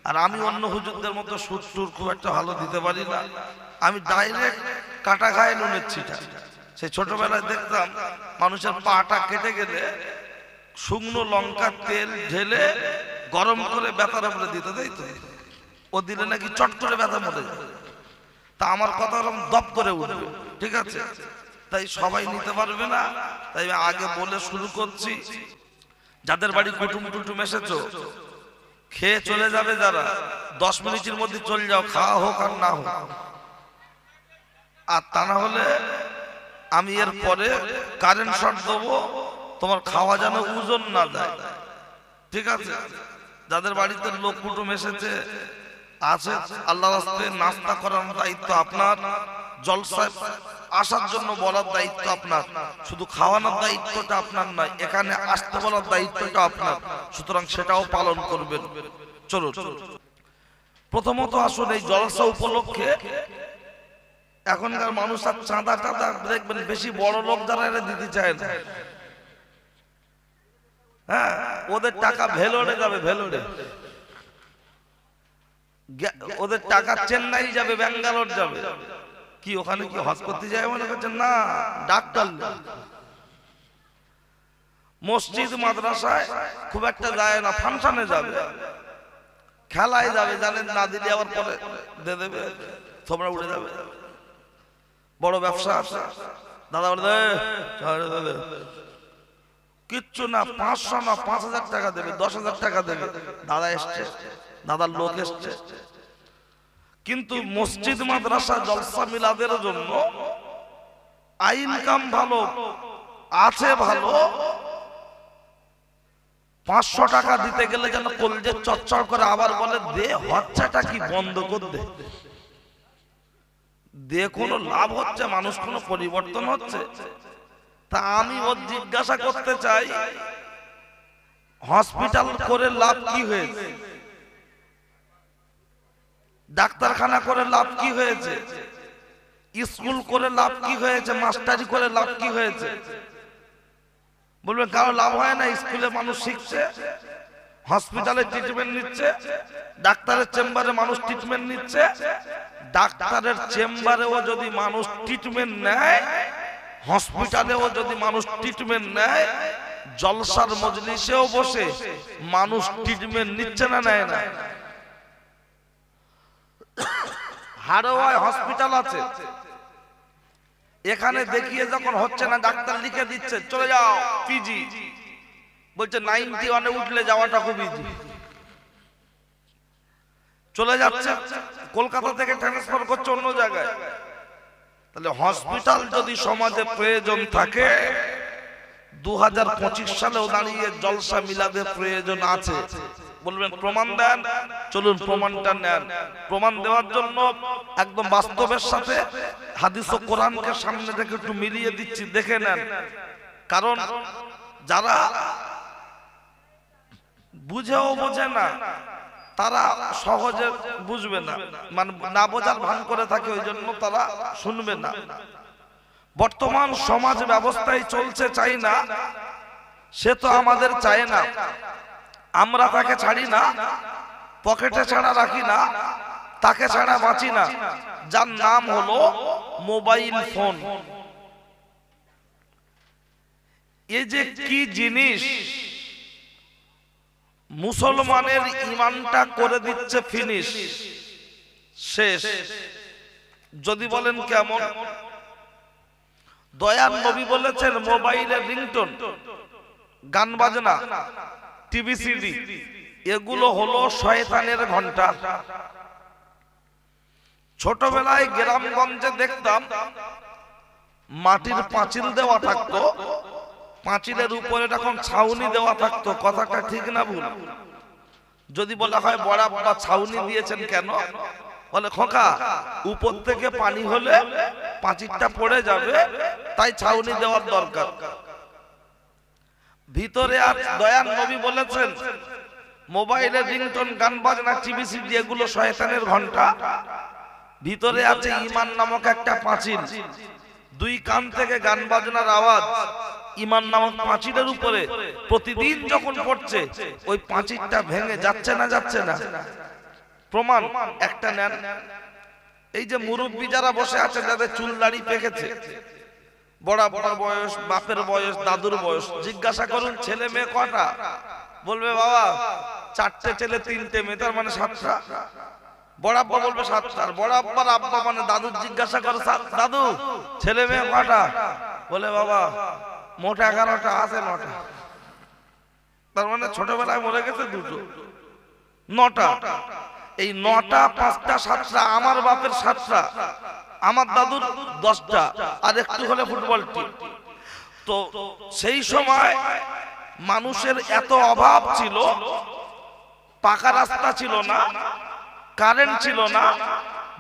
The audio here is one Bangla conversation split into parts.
আর আমি অন্য হুজুরদের মতো সুর টুর খুব একটা ভালো দিতে পারি না, আমি ডাইরেক্ট কাটা খায় নুনের ছিটা। সেই ছোটবেলায় দেখতাম মানুষের পাটা কেটে গেলে শুকনো লঙ্কার তেল ঢেলে গরম করে ব্যথার উপরে দিতে, তাই তো? ও দিলে নাকি চট করে ব্যথা মরে যায়। তা আমার কথা ওরকম দপ করে উঠবে, ঠিক আছে? তাই সবাই নিতে পারবে না, তাই আমি আগে বলে শুরু করছি। যাদের বাড়ি কুটুম টুটুম এসেছো, খেয়ে চলে যাবে যারা, 10 মিনিটের মধ্যে চলে যাও, খাওয়া হোক আর না হোক। আর তা না হলে আমি এর পরে কারেন্ট শট দেবো, তোমার খাওয়া যেন ওজন না দেয়, ঠিক আছে? যাদের বাড়িতে লোক কুটুম এসেছে আছে, আল্লাহ রাস্তায় নাস্তা করার দায়িত্ব আপনার, জলসায় আসার জন্য বলার দায়িত্ব আপনার, শুধু খাওয়ানোর দায়িত্বটা আপনার নয়, এখানে আসতে বলার দায়িত্বটা আপনার, সুতরাং সেটাও পালন করবেন। চলো প্রথমত আসুন এই জলসা উপলক্ষে এখনকার মানুষ আর চাঁদা টাদা দেখবেন বেশি বড় লোক যারা এরা দিতে চায় না। হ্যাঁ, ওদের টাকা ভেলোরে যাবে, ভেলোরে ওদের টাকা চেন্নাই যাবে, ব্যাঙ্গালোর যাবে। কি ওখানে কি হজ করতে যায় মনে করছেন? না, ডাক্তার। মসজিদ মাদ্রাসায় খুব একটা যায় না, ফাংশনে যাবে, খেলায় যাবে, জানেন না দিলে আবার পরে দিয়ে দেবে, তোমরা উঠে যাবে। বড় ব্যবসা আছে, দাদা বলে কিচ্ছু না, 500 না 5000 টাকা দেবে, 10,000 টাকা দেবে। দাদা এসছে, দাদার লোক এসছে। কিন্তু মসজিদ মাদ্রাসা জলসা মিলাদের জন্য ইনকাম ভালো আছে, ভালো 500 টাকা দিতে গেলে যেন কলজে চচ্চড় করে, আবার বলে দে, হচ্ছেটা কি বন্ধ কর দে, দে, কোনো লাভ হচ্ছে, মানুষ কোনো পরিবর্তন হচ্ছে? তা আমি ওর জিজ্ঞাসা করতে চাই, হসপিটাল করে লাভ কি হয়েছে? ডাক্তারখানা করে লাভ কি হয়েছে? স্কুল করে লাভ কি হয়েছে? মাস্টারি করে লাভ কি হয়েছে? বলবেন কারো লাভ হয় না। স্কুলে মানুষ শিখছে, হসপিটালে ট্রিটমেন্ট নিচ্ছে, ডাক্তারের চেম্বারে মানুষ ট্রিটমেন্ট নিচ্ছে। ডাক্তারের চেম্বারেও যদি মানুষ ট্রিটমেন্ট নেয়, হসপিটালেও যদি মানুষ ট্রিটমেন্ট নেয়, জলসার মজলিসেও বসে মানুষ ট্রিটমেন্ট নিচ্ছে না, নেয় না? হাড়োয়ায় হসপিটাল আছে, এখানে দেখিয়ে যখন হচ্ছে না, ডাক্তার লিখে দিচ্ছে চলে যাও পিজি, বলছে 91 উঠলে যাওয়াটা খুব ইজি, চলে যাচ্ছে, কলকাতা থেকে ট্রান্সফার করছে অন্য জায়গায়। তাহলে হসপিটাল যদি সমাজে প্রয়োজন থাকে, 2025 সালেও দাঁড়িয়ে জলসা মিলাদের প্রয়োজন আছে। বলবেন প্রমাণ দেন, চলুন প্রমাণটা নেন। প্রমাণ দেওয়ার জন্য একদম বাস্তবের সাথে হাদিস ও কোরআনকে সামনে রেখে একটু মিলিয়ে দিচ্ছি, দেখে নেন। কারণ যারা বুঝেও বোঝে না, তারা সহজে বুঝবে না, মানে না বোঝার ভান করে থাকে, ওই জন্য তারা শুনবে না। বর্তমান সমাজ ব্যবস্থায় চলছে চাই না, সে তো আমাদের চায় না, আমরা তাকে ছাড়ি না, পকেটে ছাড়া রাখি না, তাকে ছাড়া বাঁচি না, যার নাম হলো মোবাইল ফোন। এই যে কি জিনিস, মুসলমানের ইমানটা করে দিচ্ছে ফিনিশ, শেষ। যদি বলেন কেমন, দয়ার নবী বলেছেন মোবাইলের রিংটোন, গান বাজনা, টিভি সিডি, এগুলো হলো শয়তানের ঘন্টা। ছোটবেলায় গ্রামগঞ্জে দেখতাম মাটির পাঁচিল দেওয়া থাকতো, পাঁচিলের উপরে তখন ছাউনি দেওয়া থাকতো। কথাটা ঠিক না ভুল? যদি বলা হয় বড় আব্বা ছাউনি দিয়েছেন কেন, বলে খোকা উপর থেকে পানি হলে পাঁচিলটা পড়ে যাবে, তাই ছাউনি দেওয়ার দরকার। ভিতরে আর দয়ার নবী বলেছেন মোবাইলের রিংটোন, গান বাজনা, টিভি সিডি এগুলো শয়তানের ঘন্টা। ভিতরে আছে ঈমান নামক একটা পাঁচিল, দুই কান থেকে গান বাজনার আওয়াজ ঈমান নামক পাঁচিলের উপরে প্রতিদিন যখন পড়ছে, ওই পাঁচিলটা ভেঙে যাচ্ছে না, যাচ্ছে না? প্রমাণ একটা নেন। এই যে মুরব্বী যারা বসে আছে, যাদের চুল দাড়ি পেকেছে, বড় বড় বয়স, বাপের বয়স, দাদুর বয়স, জিজ্ঞাসা করুন ছেলে মেয়ে কটা? বলবে বাবা 4টে ছেলে 3টে মেয়ে, তার মানে 7টা। বড় আব্বা বলবে 7টা। বড় আব্বার আব্বা মানে দাদু জিজ্ঞাসা করে, দাদু ছেলে মেয়ে কটা? বলে বাবা মোটা 11টা, আছে 9টা। তার মানে ছোটবেলায় মরে গেছে 2টো, 9টা। এই 9টা, 5টা, 7টা, আমার বাপের 7টা, আমার দাদুর 10টা, আর একটু হলে ফুটবল টিম। তো সেই সময় মানুষের এত অভাব ছিল, পাকা রাস্তা ছিল না, কারেন্ট ছিল না,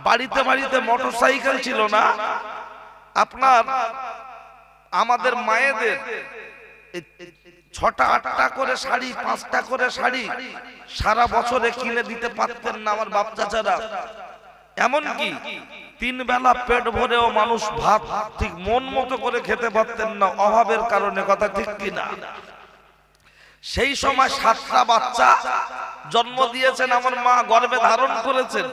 বাড়িতে বাড়িতে মোটরসাইকেল ছিল না। আপনার আমাদের মায়েদের 6টা 8টা করে শাড়ি, 5টা করে শাড়ি সারা বছরে কিনে দিতে পারতেন না আমার বাপ চাচারা। এমনকি 3 বেলা পেট ভরেও মানুষ ভাত ঠিক মন মতো করে খেতে পারতেন না, অভাবের কারণে। কথা ঠিক কিনা? সেই সময় 7টা বাচ্চা জন্ম দিয়েছেন আমার মা, গর্ভে ধারণ করেছেন।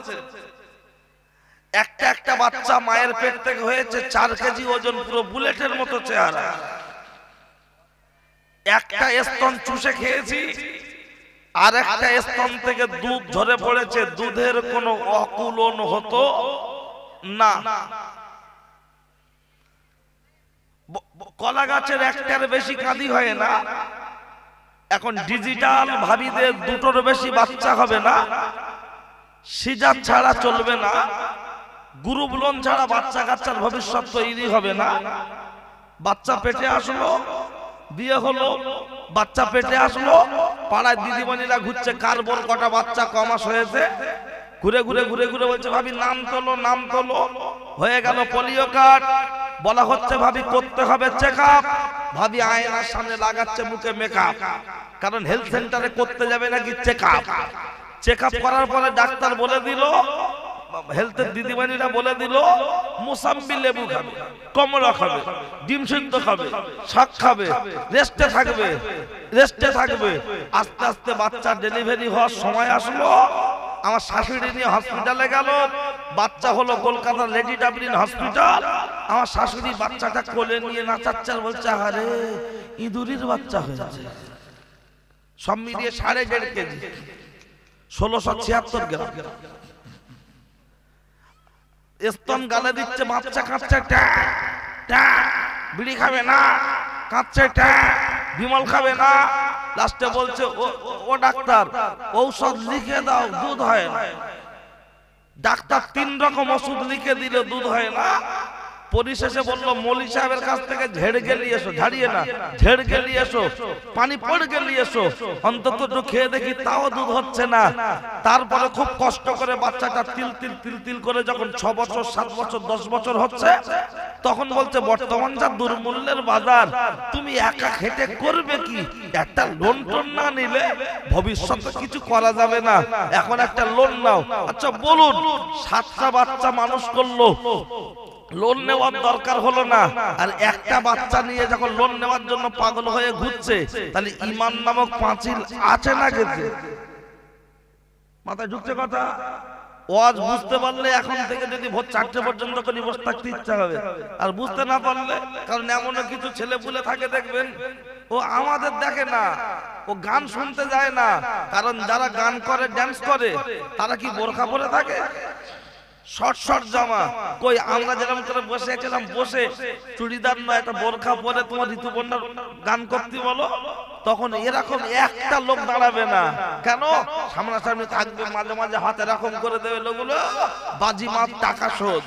একটা একটা বাচ্চা মায়ের পেট থেকে হয়েছে 4 কেজি ওজন, পুরো বুলেটের মতো চেহারা। একটা স্তন চুষে খেয়েছি, আর একটা স্তন থেকে দুধ ঝরে পড়েছে, দুধের কোনো অকুলন হতো না। কলা গাছের একটার বেশি কাঁদি হয় না। এখন ডিজিটাল ভাবিদের 2টোর বেশি বাচ্চা হবে না, সিজার ছাড়া চলবে না, গ্রুপ লোন ছাড়া বাচ্চা কাচ্চার ভবিষ্যৎ তৈরি হবে না। বাচ্চা পেটে আসলো, বিয়ে হলো, বাচ্চা পেটে আসলো, পাড়ায় দিদিমণিরা ঘুরছে কার বোর কটা বাচ্চা কমাস হয়েছে, ঘুরে ঘুরে ঘুরে ঘুরে বলছে ভাবি নাম তোলো, নাম তোলো। হয়ে গেল পোলিও কার্ড, বলা হচ্ছে ভাবি করতে হবে চেকআপ। ভাবি আয়নার সামনে লাগাচ্ছে মুখে মেকআপ, কারণ হেলথ সেন্টারে করতে যাবে নাকি চেকআপ। চেকআপ করার পরে ডাক্তার বলে দিল, হেলথের দিদিমণিরা বলে দিল মুসাম্বি লেবু খাবে, কমলা খাবে, ডিম সিদ্ধ খাবে, শাক খাবে, রেস্টে থাকবে, রেস্টে থাকবে। আস্তে আস্তে বাচ্চা ডেলিভারি হওয়ার সময় আসলো, আমার শাশুড়ি নিয়ে হসপিটালে গেল। বাচ্চা হলো কলকাতার লেডি ডাবলিন হসপিটাল। আমার শাশুড়ি বাচ্চাটা কোলে নিয়ে নাচাচ্ছে আর বলছে আরে ইঁদুরের বাচ্চা হয়েছে। সব মিলিয়ে 1.5 কেজি, 1676 গ্রাম। স্তন গালে দিচ্ছে, বাচ্চা কাঁদছে, বিড়ি খাবে না, কাঁদছে, বিমল খাবে না। লাস্টে বলছে ও ডাক্তার ঔষধ লিখে দাও, দুধ হয় না। ডাক্তার 3 রকম ওষুধ লিখে দিলে দুধ হয় না। পরিশেষে বললো মৌলি সাহেবের কাছ থেকে ঝেড়ে গেলিয়ে এসো, ঝাড়িয়ে না, ঝেড়ে গেলিয়ে এসো, পানি পড়ে গেলিয়ে এসো, অন্তত একটু খেয়ে দেখি, তাও দুধ হচ্ছে না। তারপরে খুব কষ্ট করে বাচ্চাটা তিল তিল তিল তিল করে যখন 6 বছর, 7 বছর, 10 বছর হচ্ছে, তখন বলছে বর্তমান যা দুর্মূল্যের বাজার, তুমি একা খেটে করবে কি? একটা লোন টোন না নিলে ভবিষ্যতে কিছু করা যাবে না, এখন একটা লোন নাও। আচ্ছা বলুন, 7টা বাচ্চা মানুষ করলো, লোন নেওয়ার দরকার হলো না, আর একটা বাচ্চা নিয়ে যখন লোন নেওয়ার জন্য পাগল হয়ে ঘুরছে, তাহলে ঈমান নামক পাঁচিল আছে না গেছে? মাথায় ঢুকছে কথা? ওয়াজ বুঝতে পারলে এখন থেকে যদি ভোর 4টে পর্যন্ত করে বসে থাকতে ইচ্ছা হবে, আর বুঝতে না পারলে, কারণ এমন কিছু ছেলে পুলে থাকে দেখবেন, ও আমাদের দেখে না, ও গান শুনতে যায় না। কারণ যারা গান করে, ড্যান্স করে, তারা কি বোরকা পরে থাকে? শর্ট শর্ট জামা। কই আমরা যেরকম করে বসে আছিলাম, বসে চুড়িদার নয় একটা বোরখা পরে তোমার ঋতুপর্ণার গান করতে বলো, তখন এরকম একটা লোক দাঁড়াবে না। কেন? সামনাসামনি থাকবে, মাঝে মাঝে হাতে এরকম করে দেবে লোকগুলো, বাজি মাপ, টাকা শোধ।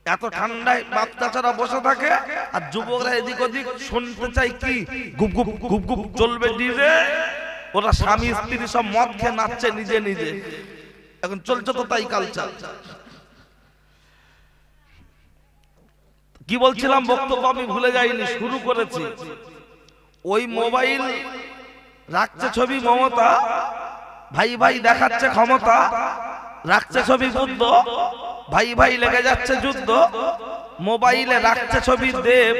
এত ঠান্ডায় বাপ চাচারা বসে থাকে, আর যুবকরা এদিক ওদিক শুনতে চাই কি গুপ গুপ গুপ গুপ চলবে ডিজে। ওরা স্বামী স্ত্রী সব মদ খেয়ে নাচছে নিজে নিজে। এখন চলছে তো তাই কালচার। কি বলছিলাম? বক্তব্য আমি ভুলে যাইনি, শুরু করেছি। ওই মোবাইল রাখছে ছবি মমতা, ভাই ভাই দেখাচ্ছে ক্ষমতা, রাখছে ছবি বুদ্ধ, ভাই ভাই লেগে যাচ্ছে যুদ্ধ। মোবাইলে রাখছে ছবি দেব।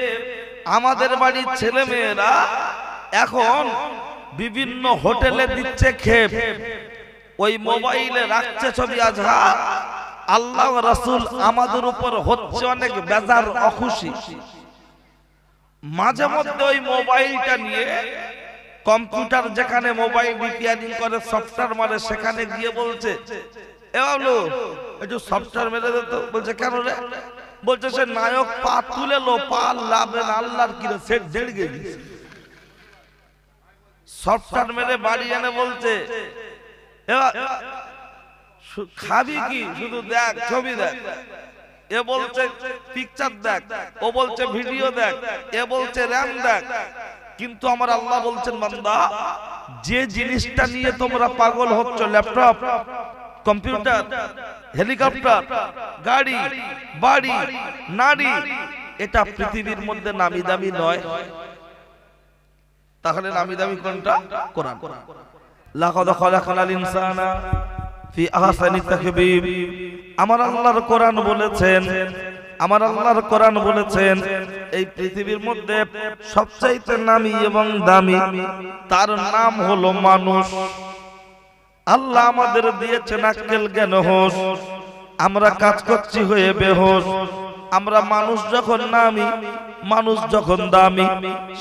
আমাদের বাড়ির ছেলে মেয়েরা এখন বিভিন্ন হোটেলে দিচ্ছে খেপ। ওই মোবাইলে রাখছে ছবি আজহা, আল্লাহ রাসূল আমাদের উপর হচ্ছে অনেক বেজার অখুশি। মাঝে মধ্যে ওই মোবাইলটা নিয়ে কম্পিউটার যেখানে মোবাইল রিপেয়ারিং করে সফটওয়্যার মারে সেখানে গিয়ে বলছে, এ বাবলু একটু সফটওয়্যার মেরে দে তো। বলছে কেন রে? বলছে সে নায়ক পা তুলে লো, পা লাভে না আল্লাহর কি রে, সেট জেড় গেছে। সফটওয়্যার মেরে বাড়ি এনে বলছে খাবি কি, শুধু দেখ ছবি দেখ। এ বলছে পিকচার দেখ, ও বলছে ভিডিও দেখ, এ বলছে র‍্যাম দেখ। কিন্তু আমার আল্লাহ বলছেন, বান্দা যে জিনিসটা নিয়ে তোমরা পাগল হচ্ছ, ল্যাপটপ, কম্পিউটার, হেলিকপ্টার, গাড়ি, বাড়ি, নারী, এটা পৃথিবীর মধ্যে নামি দামি নয়। তাহলে নামি দামি কোনটা? কোরআন। লাকাদ খালাকনাল ইনসানা ফি আহসানি তাকবীর। আমার আল্লাহর কোরআন বলেছেন, আমার আল্লাহর কোরআন বলেছেন এই পৃথিবীর মধ্যে সবচাইতে নামি এবং দামি তার নাম হলো মানুষ। আল্লাহ আমাদের দিয়েছেন আক্কেল জ্ঞান হোশ, আমরা কাজ করছি হয়ে বেহোশ। আমরা মানুষ যখন নামি, মানুষ যখন দামি,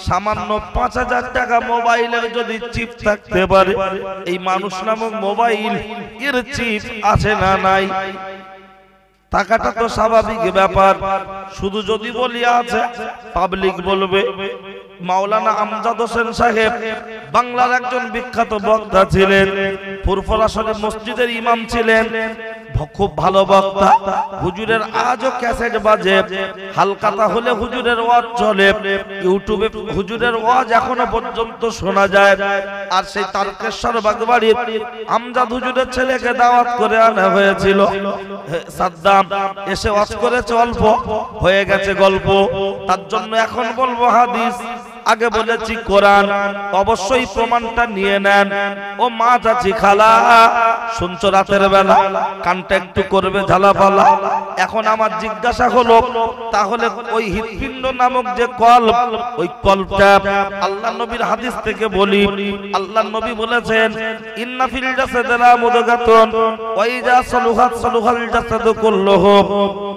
সামান্য ৫,০০০ টাকা মোবাইলের যদি চিপ থাকতে পারে, এই মানুষ নামক মোবাইল এর চিপ আছে না নাই? টাকাটা তো স্বাভাবিক ব্যাপার, শুধু যদি বলি আছে পাবলিক বলবে। মাওলানা আমজাদ হোসেন সাহেব বাংলার একজন বিখ্যাত বক্তা ছিলেন, ফুরফুরা শরীফ মসজিদের ইমাম ছিলেন, খুব ভালো বক্তা। হুজুরের আজও ক্যাসেট বাজে, হালকাতা হলে হুজুরের ওয়াজ চলে, ইউটিউবে হুজুরের ওয়াজ এখনো পর্যন্ত শোনা যায়। আর সেই তারকেশ্বর বাগবাড়ি আমজাদ হুজুরের ছেলেকে দাওয়াত করে আনা হয়েছিল। সাদ্দাম এসে ওয়াজ করেছে, অল্প হয়ে গেছে গল্প। তার জন্য এখন বলবো হাদিস, আগে বলেছি কোরআন। অবশ্যই প্রমাণটা নিয়ে নেন। ও মা চাচি খালা, শুনছো রাতের বেলা, কানটা একটু করবে ঝালাপালা। এখন আমার জিজ্ঞাসা হলো, তাহলে ওই হৃৎপিণ্ড নামক যে কল্প, ওই কল্পটা আল্লাহ নবীর হাদিস থেকে বলি। আল্লাহ নবী বলেছেন, ইন্না ফিল জাসাদি মুদগাতুন ওয়া ইযা সালুহাত সালুহাল জাসাদু কুল্লুহু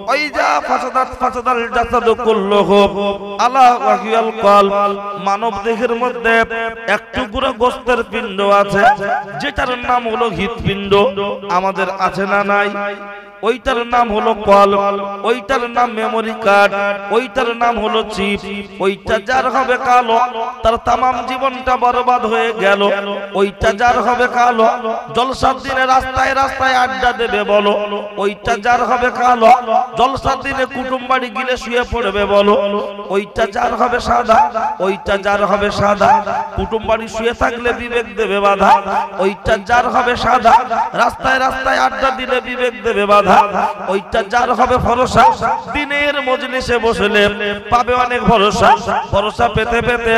ওয়া ইযা ফাসাদাত ফাসাদাল জাসাদু কুল্লুহু আলা ওয়া হিয়াল কলব। মানব দেহের মধ্যে এক টুকরো গোশতের পিণ্ড আছে, যেটার নাম হলো হৃৎপিণ্ড। আমাদের আছে না নাই? ওইটার নাম হলো কলব, ওইটার নাম মেমোরি কার্ড, ওইটার নাম হলো চিপ। ওইটা যার হবে কালো, তার তামাম জীবনটা বরবাদ হয়ে গেল। ওইটা যার হবে কালো, জলসার দিনে রাস্তায় রাস্তায় আড্ডা দেবে বলো। ওইটা যার হবে কালো, জলসার দিনে কুটুম বাড়ি গিলে শুয়ে পড়বে বলো। ওইটা যার হবে সাদা, ওইটা যার হবে সাদা, কুটুম বাড়ি শুয়ে থাকলে বিবেক দেবে বাধা। ওইটা যার হবে সাদা, রাস্তায় রাস্তায় আড্ডা দিলে বিবেক দেবে বাধা। ওইটা যার হবে ভরসা, দিনের মজলিসে বসলে পাবে অনেক ভরসা। ভরসা পেতে পেতে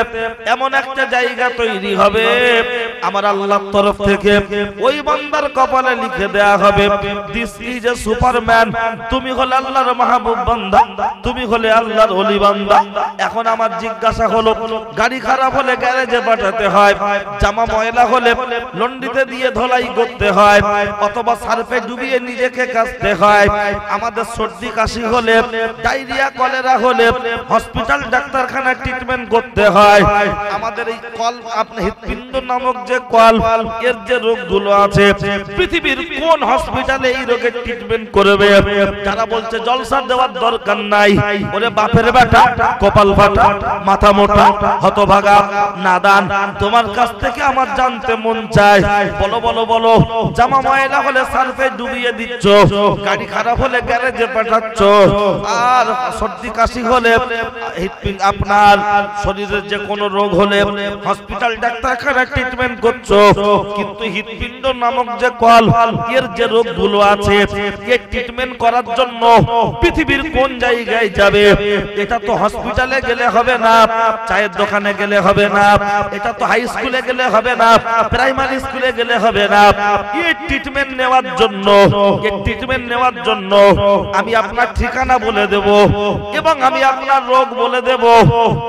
এমন একটা জায়গা তৈরি হবে আমার আল্লাহর তরফ থেকে, ওই বান্দার কপালে লিখে দেয়া হবে, দিস ইজ এ সুপারম্যান। তুমি হলে আল্লাহর মাহবুব বান্দা, তুমি হলে আল্লাহর ওলি বান্দা। এখন আমার জিজ্ঞাসা হলো, গাড়ি খারাপ হলে গ্যারেজে পাঠাতে হয়, জামা ময়লা হলে লন্ড্রিতে দিয়ে ধোলাই করতে হয়, অথবা সার্ফে ডুবিয়ে নিজেকে কাচতে হয়। আমাদের সর্দি কাশি হলে, ডায়রিয়া কলেরা হলে হসপিটাল ডাক্তারখানা ট্রিটমেন্ট করতে হয়। আমাদের এই কল্প, আপনি হৃৎপিণ্ড নামক যে কল্প, এর যে রোগগুলো আছে, পৃথিবীর কোন হসপিটালে এই রোগের ট্রিটমেন্ট করবে? যারা বলছে জলসা দেওয়ার দরকার নাই, ওরে বাপের বেটা, কপাল ফাটা, মাথা মোটা, হতভাগা, নাদান, তোমার কাছ থেকে আমার জানতে মন চায়। বলো বলো বলো, জামা ময়লা হলে সার্ফে ডুবিয়ে দিচ্ছ, গাড়ি খারাপ হলে গ্যারেজে পাঠাচ্ছ, আর সর্দি কাশি হলে, আপনার শরীরের যে কোনো রোগ হলে হসপিটাল ডাক্তারখানা ট্রিটমেন্ট করছো। কিন্তু হৃৎপিণ্ড নামক যে কল্প, এর যে রোগগুলো আছে, এর ট্রিটমেন্ট করার জন্য পৃথিবীর কোন জায়গায় যাবে? এটা তো হসপিটালে গেলে হবে না, চায়ের দোকানে গেলে হবে না, এটা তো হাই স্কুলে গেলে হবে না, প্রাইমারি স্কুলে গেলে হবে না। এই ট্রিটমেন্ট নেওয়ার জন্য, এই ট্রিটমেন্ট ট্রিটমেন্ট নেওয়ার জন্য আমি আপনার ঠিকানা বলে দেব এবং আমি আপনার রোগ বলে দেব,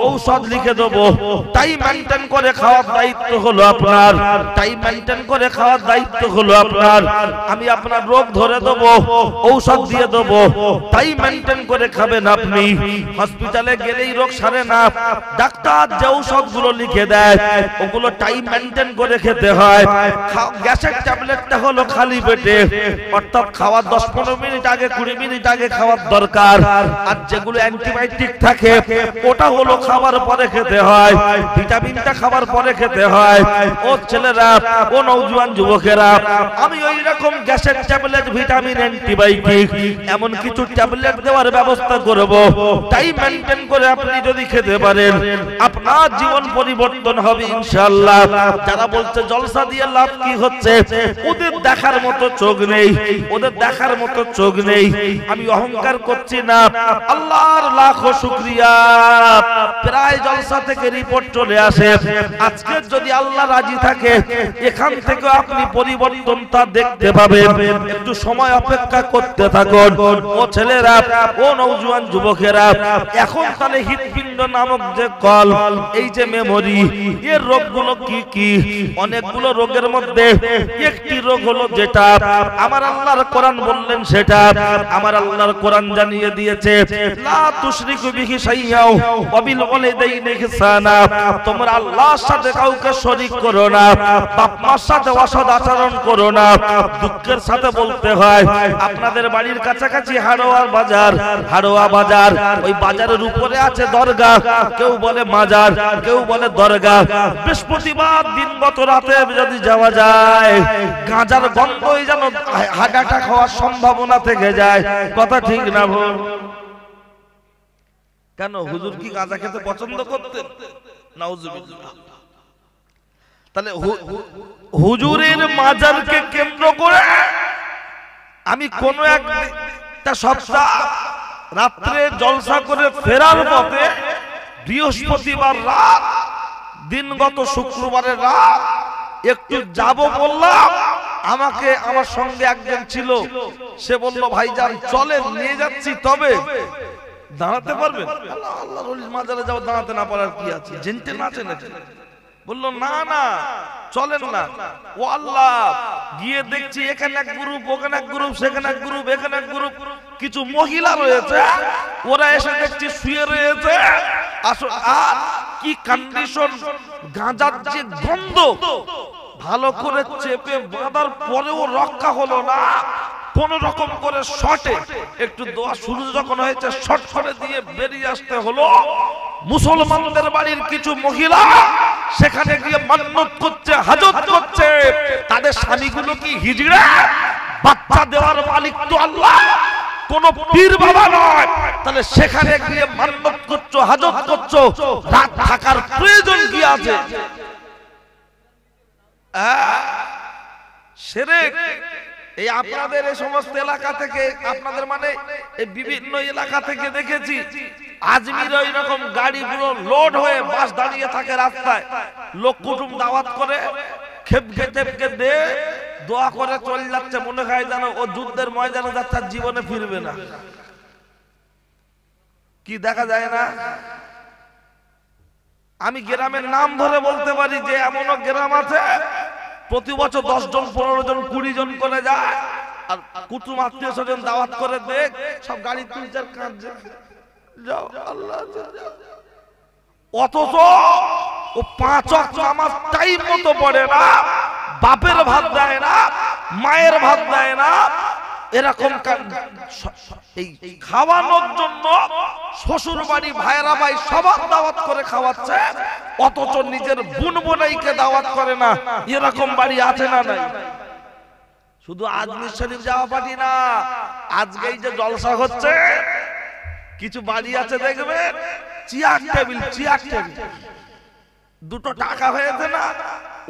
ঔষধ লিখে দেব। টাইম মেইনটেইন করে খাওয়ার দায়িত্ব হলো আপনার, টাইম মেইনটেইন করে খাওয়ার দায়িত্ব হলো আপনার। আমি আপনার রোগ ধরে দেব, ঔষধ দিয়ে দেব, টাইম মেইনটেইন করে খাবেন আপনি। হসপিটালে গেলেই রোগ সারে না, ডাক্তার যে ঔষধগুলো লিখে দেয় ওগুলো টাইম মেইনটেইন করে খেতে হয়। গ্যাসের ট্যাবলেটটা হলো খালি পেটে, অর্থাৎ খাওয়ার 10-15 মিনিট আগে 20 মিনিট আগে খাওয়ার দরকার। আর যেগুলো অ্যান্টিবায়োটিক থাকে ওটা হলো খাবার পরে খেতে হয়, ভিটামিনটা খাবার পরে খেতে হয়। ও ছেলেরা, ও নওজোয়ান যুবকেরা, আমি ওই রকম গ্যাসের ট্যাবলেট, ভিটামিন, অ্যান্টিবায়োটিক এমন কিছু ট্যাবলেট দেওয়ার ব্যবস্থা করব। টাইম মেইনটেইন করে আপনি যদি খেতে পারেন আপনার জীবন পরিবর্তন হবে ইনশাআল্লাহ। যারা বলছে জলসা দিয়ে লাভ কি হচ্ছে, ওদের দেখার মতো চোখ নেই, ওদের দেখার মতো চোখ নেই। আমি অহংকার করছি না, আল্লাহর লাখো শুকরিয়া। প্রায় জলসা থেকে রিপোর্ট চলে আসে। আজকে যদি আল্লাহ রাজি থাকে এখান থেকে আপনি পরিবর্তনটা দেখতে পাবেন। একটু সময় অপেক্ষা করতে থাকুন। ও ছেলেরা, ও নওজোয়ান যুবকেরা, এখন তাহলে হৃৎপিণ্ড নামক যে কল, এই যে মেমোরি, এর রোগগুলো কি কি? অনেকগুলো রোগের মধ্যে একটি রোগ হলো যেটা আমার আল্লাহর কোরআন বললেন, সেটা আমার আল্লাহর কোরআন জানিয়ে দিয়েছে, লা তুশরিকু বিহি শাইআও ওয়া বিল ওয়ালিদাইনি ইহসানা। তোমরা আল্লাহর সাথে কাউকে শরীক করো না, বাপ মার সাথে অসৎ আচরণ করো না। দুঃখের সাথে বলতে হয় আপনাদের বাড়ির কাছাকাছি হাড়োয়া বাজার, হাড়োয়া বাজার, ওই বাজারের উপরে আছে দরগা, কেউ বলে মাজার, কেউ বলে দরগা। বৃহস্পতিবার দিন গত রাতে যদি যাওয়া যায়, গাঁজার গন্ধই যেন হাগাটা খাওয়ার সম্ভাবনা থেকে যায়। কথা ঠিক না ভুল? কেন, হুজুর কি গাঁজা খেতে পছন্দ করতেন? নাউজুবিল্লাহ। তাহলে হুজুরের মাজারকে কেন্দ্র করে আমি কোন একটা সপ্তাহ রাত্রে জলসা করে ফেরার পথে বৃহস্পতিবার রাত, দিনগত শুক্রবারের রাত একটু যাব বললাম। আমাকে, আমার সঙ্গে একজন ছিল, সে বলল ভাইজান চলেন, নিয়ে যাচ্ছি, তবে দাঁড়াতে পারবেন? আল্লাহর ওলির মাজারে যাও, দাঁড়াতে না পারার কি আছে? জেনতে নাচে নাকি? বললো না না চলেন না। ও আল্লাহ, গিয়ে দেখছি এখানে এক গ্রুপ, ওখানে এক গ্রুপ, সেখানে এক গ্রুপ, এখানে এক গ্রুপ, কিছু মহিলা রয়েছে, ওরা এসে দেখছি শুয়ে রয়েছে। আর কি কন্ডিশন, গাঁজার যে গন্ধ, ভালো করে চেপে বাঁধার পরেও রক্ষা হলো না। কোন রকম করে শটে, একটু দোয়া শুরু যখন হয়েছে, শট করে দিয়ে বেরিয়ে আসতে হলো। মুসলমানদের বাড়ির কিছু মহিলা সেখানে গিয়ে মান্নত করছে, হাজত করছে। তাদের স্বামীগুলো কি হিজড়া? বাচ্চা দেওয়ার মালিক তো আল্লাহ, কোন পীর বাবা নয়। তাহলে সেখানে গিয়ে মান্নত করছো, হাজত করছো, রাত থাকার প্রয়োজন কি আছে? শিরক। এই আপনাদের এই সমস্ত এলাকা থেকে, আপনাদের মানে এই বিভিন্ন এলাকা থেকে দেখেছি, আজমির ওই রকম গাড়ি পুরো লোড হয়ে বাস দাঁড়িয়ে থাকে রাস্তায়, লোক কুটুম দাওয়াত করে খেপকে টেপকে দে দোয়া করে চলে যাচ্ছে, মনে হয় যেন ও যুদ্ধের ময়দানে যাচ্ছে, জীবনে ফিরবে না। কি দেখা যায় না? আমি গ্রামের নাম ধরে বলতে পারি যে এমনও গ্রাম আছে প্রতি বছর 10 জন 15 জন 20 জন করে যায়, আর কুটুম আত্মীয় স্বজন দাওয়াত করে দেখ সব গাড়ি তুলছে, কাঁদছে, যাও আল্লাহ। অথচ ও 5 ওয়াক্ত নামাজ টাইম মতো পড়ে না, বাপের ভাত দেয় না, মায়ের ভাত দেয় না। এরকম এই খাওয়ানোর জন্য শ্বশুর বাড়ি ভাইরা ভাই সবার দাওয়াত করে খাওয়াচ্ছে, অথচ নিজের বোন বোনাইকে দাওয়াত করে না। এরকম বাড়ি আছে না নাই? শুধু আজমির শরীফ যাওয়া পারি না, আজকে এই যে জলসা হচ্ছে, কিছু বাড়ি আছে দেখবেন চেয়ার টেবিল, চেয়ার টেবিল দুটো টাকা হয়েছে না,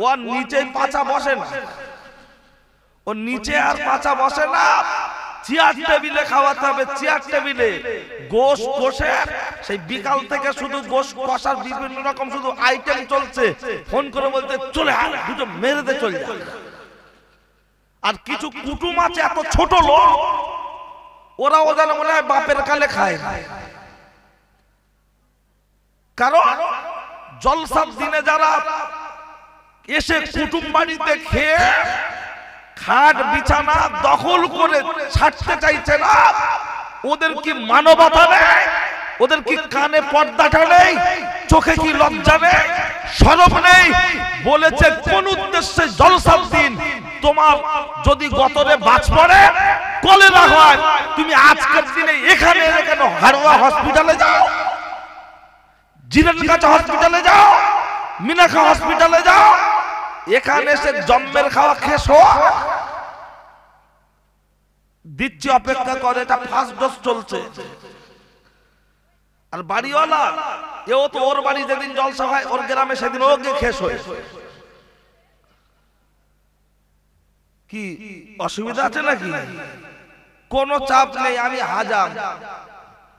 ওর নিচে পাছা বসে না, ও নিচে আর পাছা বসে না, চেয়ার টেবিলে খাওয়াতে হবে। চেয়ার টেবিলে গোশ কষে, সেই বিকাল থেকে শুধু গোশ কষার বিভিন্ন রকম শুধু আইটেম চলছে, ফোন করে বলতে চলে আয়, দুটো মেরে দে চলে যা। আর কিছু কুটুম আছে এত ছোট লোক, ওরাও যেন মনে হয় বাপের কালে খায়, কারণ জলসার দিনে যারা এসে কুটুম বাড়িতে খেয়ে খাট বিছানা দখল করে ছাড়তে চাইছে না, ওদের কি মানবতা নেই? ওদের কি কানে পর্দাটা নেই? চোখে কি লজ্জা নেই? শরম নেই? বলেছে কোন উদ্দেশ্যে জলসার দিন তোমার যদি গতরে বাজ পড়ে, কলেরা হয়, তুমি আজকের দিনে এখানে কেন হারোয়া হসপিটালে যাও, জিরানগাছা হসপিটালে যাও, মিনাখা হসপিটালে যাও, এখানে এসে জম্মের খাওয়া খেয়ে শোয়া দিচ্ছি, অপেক্ষা করে। এটা ফার্স্ট ডোজ চলছে। আর বাড়িওয়ালা এও তো ওর বাড়ি যেদিন জলসা হয় ওর গ্রামে সেদিন ওকে খেয়ে শোয়। কি অসুবিধা আছে নাকি? কোনো চাপ নেই, আমি হাজাম।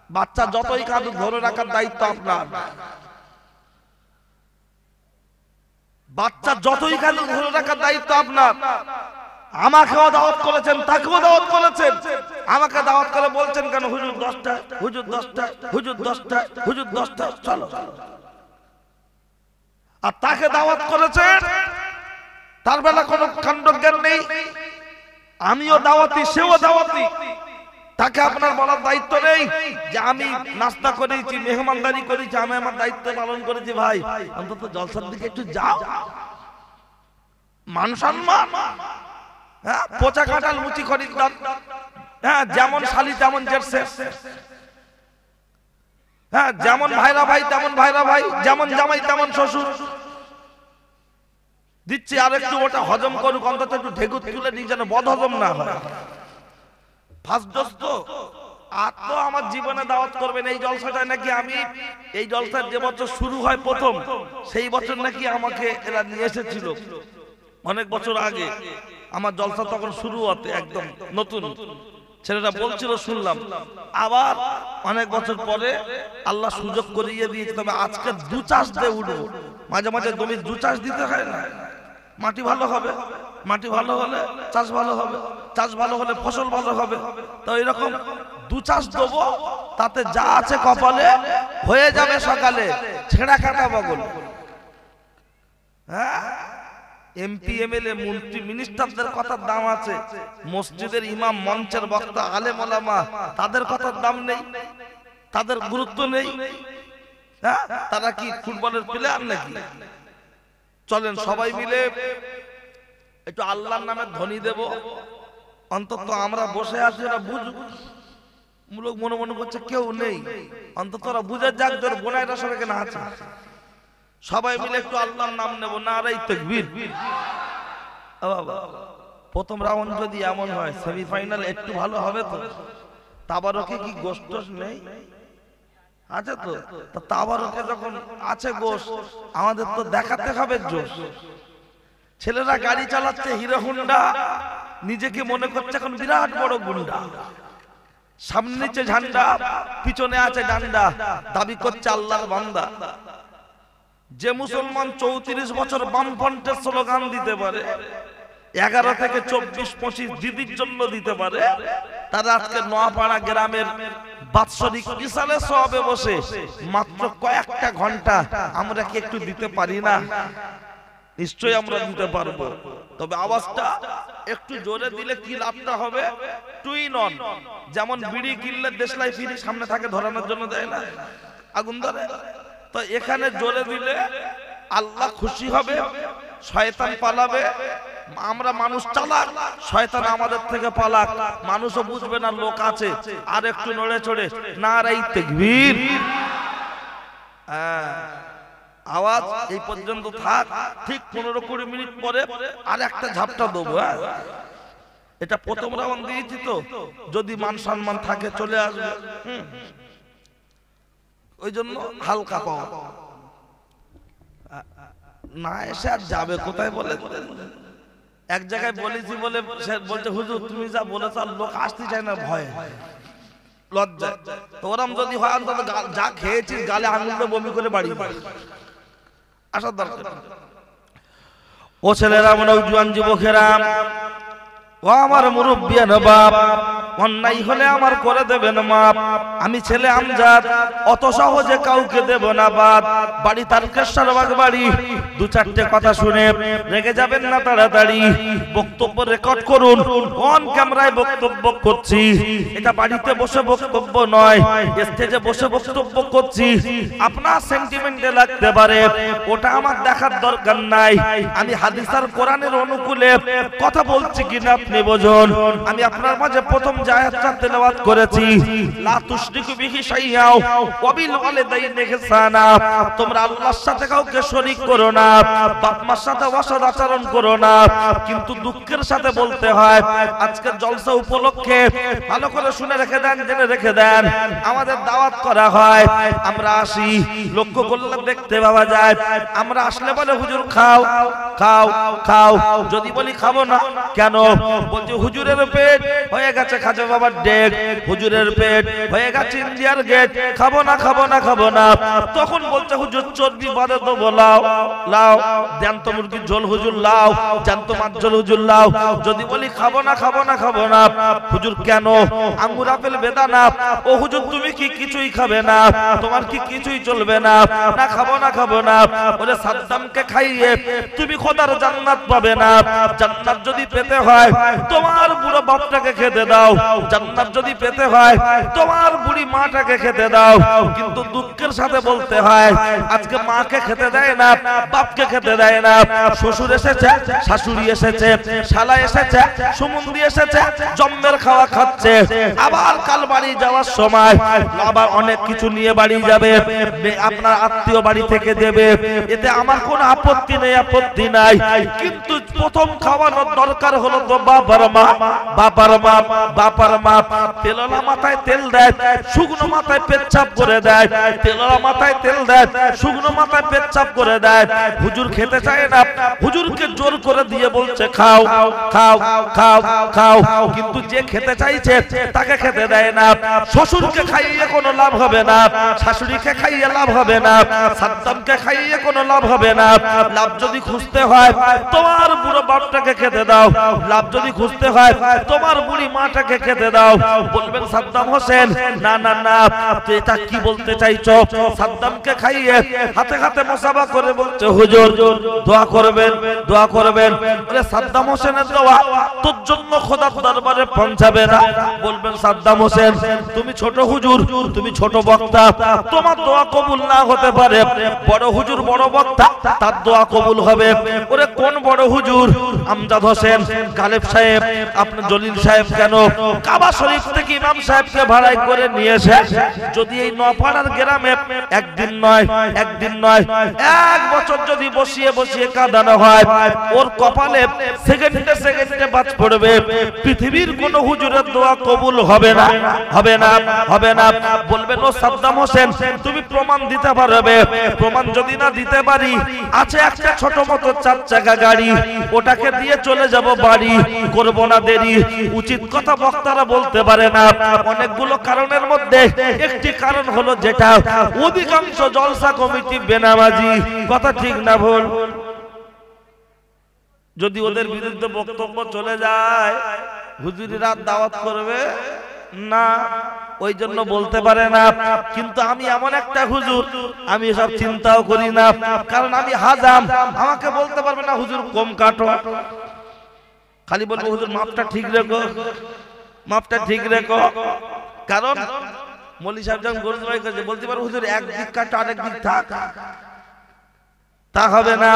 বাচ্চা যতই কাঁদুক ধরে রাখার দায়িত্ব আপনার। বাচ্চা যতই কাঁদুক ধরে রাখার দায়িত্ব আপনার। আমাকেও দাওয়াত করেছেন, তাকেও দাওয়াত করেছেন। আমাকে দাওয়াত করে বলছেন কেন হুজুর 10টা, হুজুর 10টা, হুজুর 10টা, হুজুর 10টা, চলো। আর তাকে দাওয়াত করেছেন, তার বেলা কোনো কাণ্ডজ্ঞান নেই। আমিও দাওয়াতি, সেও দাওয়াতি। তাকে আপনার বলার দায়িত্ব নেই যে আমি নাস্তা করেছি, মেহমানদারি করেছি, আমি আমার দায়িত্ব পালন করেছি। ভাই অন্তত জলসার দিকে একটু যাও, মান সম্মান। হ্যাঁ, পচা কাঁঠাল মুচি খরিদ্দার। হ্যাঁ, যেমন শালি তেমন জেরসে। হ্যাঁ, যেমন ভাইরা ভাই তেমন ভাইরা ভাই, যেমন জামাই তেমন শ্বশুর। দিচ্ছি আর একটু ওটা হজম করুক, অন্তত একটু ঢেকুর তুলে নিয়ে যেন বদ হজম না হয়। ফার্স্ট ডোজ তো আর তো আমার জীবনে দাওয়াত করবেন এই জলসাটায় নাকি আমি এই জলসার যে বছর শুরু হয় প্রথম, সেই বছর নাকি আমাকে এরা নিয়ে এসেছিল অনেক বছর আগে। আমার জলসা তখন শুরু হতে একদম নতুন, ছেলেরা বলছিল শুনলাম। আবার অনেক বছর পরে আল্লাহ সুযোগ করিয়ে দিয়েছে। তবে আজকে দু চাষ দিয়ে উঠবো। মাঝে মাঝে জমি দু চাষ দিতে হয় না? মাটি ভালো হবে, মাটি ভালো হলে চাষ ভালো হবে, চাষ ভালো হলে ফসল ভালো হবে। তো এরকম দু চাষ দেবো, তাতে যা আছে কপালে হয়ে যাবে সকালে ছেঁড়া কাটা বগল। হ্যাঁ, এমপি এমএলএ মন্ত্রী মিনিস্টারদের কথার দাম আছে, মসজিদের ইমাম মঞ্চের বক্তা আলেম ওলামা তাদের কথার দাম নেই, তাদের গুরুত্ব নেই। হ্যাঁ, তারা কি ফুটবলের প্লেয়ার নাকি? চলেন সবাই মিলে একটু আল্লাহর নামে ধ্বনি দেব। অন্তত আমরা বসে আছি, ওরা বুঝুক। মূলক মনে মনে করছে কেউ নেই, অন্তত ওরা বুঝে যাক তোর বোনাইরা সবাই কেন আছে। সবাই মিলে একটু আল্লাহর নাম নেব। নারাই তাকবীর। প্রথম রাউন্ড যদি এমন হয়, সেমিফাইনাল একটু ভালো হবে তো। তাবারকে কি গোশত নেই? আছে তো। তাবারকে যখন আছে গোশ, আমাদের তো দেখাতে হবে জোশ। ছেলেরা গাড়ি চালাচ্ছে হিরো হোন্ডা, নিজেকে মনে করছে এখন বিরাট বড় গুন্ডা। সামনে নিচে ঝান্ডা, পিছনে আছে ডান্ডা, দাবি করছে আল্লাহর বান্দা। যে মুসলমান 34 বছর বামফ্রন্টের স্লোগান দিতে পারে, 11 থেকে 24-25 দিদির জন্য দিতে পারে, তারা আজকে নোয়াপাড়া গ্রামের বাৎসরিক বিশালে সবে বসে মাত্র কয়েকটা ঘন্টা আমরা কি একটু দিতে পারি না? নিশ্চয়ই আমরা দিতে পারবো। তবে আওয়াজটা একটু জোরে দিলে কি লাভটা হবে? Twin on. যেমন বিড়ি কিনলে দেশলাই ফিরি সামনে থাকে ধরানোর জন্য দেয় না, আগুন ধরে। তো এখানে জোরে দিলে আল্লাহ খুশি হবে, শয়তান পালাবে। আমরা মানুষ চালাক, শয়তান আমাদের থেকে পালাক। মানুষও বুঝবে না লোক আছে। আর একটু নড়ে চড়ে নারাই তাকবীর। আওয়াজ এই পর্যন্ত থাক। ঠিক 15-20 মিনিট পরে আর একটা ঝাপটা দেবো। এটা প্রথম রাউন্ড দিয়েছি তো, যদি মান সম্মান থাকে চলে আসবে। ওই জন্য হালকা পাওয়া না এসে আর যাবে কোথায় বলে। এক জায়গায় বলেছি বলে সে বলছে হুজুর তুমি যা বলেছ আর লোক আসতে চায় না, ভয় লজ্জা। তো ওরম যদি হয় অন্তত যা খেয়েছি গালে আঙুল দিয়ে বমি করে বাড়ি আসার দরকার। ও ছেলেরা, নওজোয়ান যুবকেরা, ও আমার মুরব্বিয়ান বাপ, অন্যায় হলে আমার করে দেবেন মাপ। আমি ছেলে আমজাদ, অত সহজে কাউকে দেব না বাদ। বাড়ি তারকেশ্বর বাগ বাড়ি। দু চারটে কথা শুনে রেগে যাবেন না তাড়াতাড়ি। বক্তব্য রেকর্ড করুন, অন ক্যামেরায় বক্তব্য করছি। এটা বাড়িতে বসে বক্তব্য নয়, স্টেজে বসে বক্তব্য করছি। আপনার সেন্টিমেন্টে লাগতে পারে, ওটা আমার দেখার দরকার নাই। আমি হাদিস আর কোরআনের অনুকূলে কথা বলছি কিনা আপনি বুঝুন। আমি আপনার মাঝে প্রথম যে আয়াতটা তেলাওয়াত করেছি, লা তুশরিকু বিহি শাইআ ওয়া বিল ওয়ালিদাইনি ইহসানা। তোমরা আল্লাহর সাথে কাউকে শরীক করো না, বাপ মার সাথে অসৎ আচরণ করো না। কিন্তু দুঃখের সাথে বলতে হয়, আজকের জলসা উপলক্ষে ভালো করে শুনে রেখে দেন, জেনে রেখে দেন, আমাদের দাওয়াত করা হয়, আমরা আসি, লক্ষ্য করলে দেখতে পাওয়া যায় আমরা আসলে বলে হুজুর খাও খাও খাও। যদি বলি খাবো না কেন, বলছি হুজুরের পেট হয়ে গেছে খাজা বাবার ডেক, হুজুরের পেট হয়ে গেছে ইন্ডিয়ার গেট, খাবো না খাবো না খাবো না। তখন বলছে হুজুর চর্বি বাদে তো বলাও লাও, জ্যান্ত মুরগির ঝোল হুজুর লাও, জ্যান্ত মাছ ঝোল হুজুর লাও। যদি বলি খাবো না খাবো না খাবো না, হুজুর কেন, আঙ্গুর আপেল বেদানা, ও হুজুর তুমি কি কিছুই খাবে না, তোমার কি কিছুই চলবে না, না খাবো না খাবো না। ওরে সাদ্দামকে খাইয়ে তুমি খোদার জান্নাত পাবে না। জান্নাত যদি পেতে হয় তোমার বুড়ো বাপটাকে খেতে দাও, জান্নাত যদি পেতে হয় তোমার বুড়ি মাটাকে খেতে দাও। কিন্তু দুঃখের সাথে বলতে হয়, আজকে মাকে খেতে দেয় না, বাপকে খেতে দেয় না। শ্বশুর এসেছে, শাশুড়ি এসেছে, শালা এসেছে, সুমন্দি এসেছে, জম্মের খাওয়া খাচ্ছে। আবার কাল বাড়ি যাওয়ার সময় আবার অনেক কিছু নিয়ে বাড়ি যাবে, আপনার আত্মীয় বাড়ি থেকে দেবে, এতে আমার কোনো আপত্তি নেই, আপত্তি নাই। কিন্তু প্রথম খাওয়ানোর দরকার হলো তো বাবার মা, বাবার মা, বাবার মা। তেললা মাথায় তেল দেয়, শুকনো মাথায় পেচ্ছাপ করে দেয়, তেললা মাথায় তেল দেয়, শুকনো মাথায় পেচ্ছাপ করে দেয়। হুজুর খেতে চায় না, হুজুরকে জোর করে দিয়ে বলছে খাও খাও খাও খাও। কিন্তু যে খেতে চাইছে তাকে খেতে দেয় না। শ্বশুরকে খাইয়ে কোনো লাভ হবে না, শাশুড়িকে খাইয়ে লাভ হবে না, সাদ্দামকে খাইয়ে কোনো লাভ হবে না। লাভ যদি খুঁজতে হয় তোমার বুড়ো বাপটাকে খেতে দাও, লাভ যদি খুঁজতে হয় তোমার বুড়ি মাটাকে খেতে দাও। বলবেন সাদ্দাম হোসেন, না না না, তুই এটা কি বলতে চাইছো? সাদ্দামকে খাইয়ে হাতে হাতে মুসাফা করে বলছে হুজুর দোয়া করবেন, দোয়া করবেন। বলে সাদ্দাম হোসেনের দোয়া তোর জন্য খোদার দরবারে পৌঁছাবে না। বলবেন সাদ্দাম হোসেন তুমি ছোট হুজুর, তুমি ছোট বক্তা, তোমার দোয়া কবুল না হতে পারে। বড় হুজুর বড় বক্তা, তার দোয়া কবুল হবে। ওরে কোন বড় হুজুর? আমজাদ হোসেন, গালেব সাহেব, আপনার জলিল সাহেব কেন কাবা শরীফ থেকে ইমাম সাহেবকে ভাড়াই করে নিয়েছে। যদি এই নপাড়ার গ্রামে একদিন নয়, একদিন নয়, 1 বছর যদি বসিয়ে বসিয়ে কাঁদানো হয়, ওর কপালে সেকেন্ডে সেকেন্ডে বাজ পড়বে। পৃথিবীর কোন হুজুরের দোয়া কবুল হবে না, হবে না, হবে না। বলবেন ও সাদ্দাম হোসেন তুমি প্রমাণ দিতে পারবে? প্রমাণ যদি না দিতে পারি, আছে একটা ছোট মতো 4 চাকা গাড়ি, ওটাকে দিয়ে চলে যাব বাড়ি, করব না দেরি। উচিত কথা বক্তারা বলতে পারে না অনেকগুলো কারণের মধ্যে একটি কারণ হলো যেটা অধিকাংশ জলসা কমিটি বেনামাজি। কথা ঠিক না ভুল? যদি ওদের বিরুদ্ধে বক্তব্য চলে যায়, হুজুরিরা দাওয়াত করবে না, ওই জন্য বলতে পারে না। কিন্তু আমি এমন একটা হুজুর, আমি এসব চিন্তাও করি না, কারণ আমি হাজাম। আমাকে বলতে পারবে না হুজুর কম কাটো, খালি বলবো হুজুর মাপটা ঠিক রেখো, মাপটা ঠিক রেখো। কারণ মৌলী সাহেব যখন গরু জবাই করেছে বলতে পারবো হুজুর একদিক কাটো আরেক দিক থাক, তা হবে না।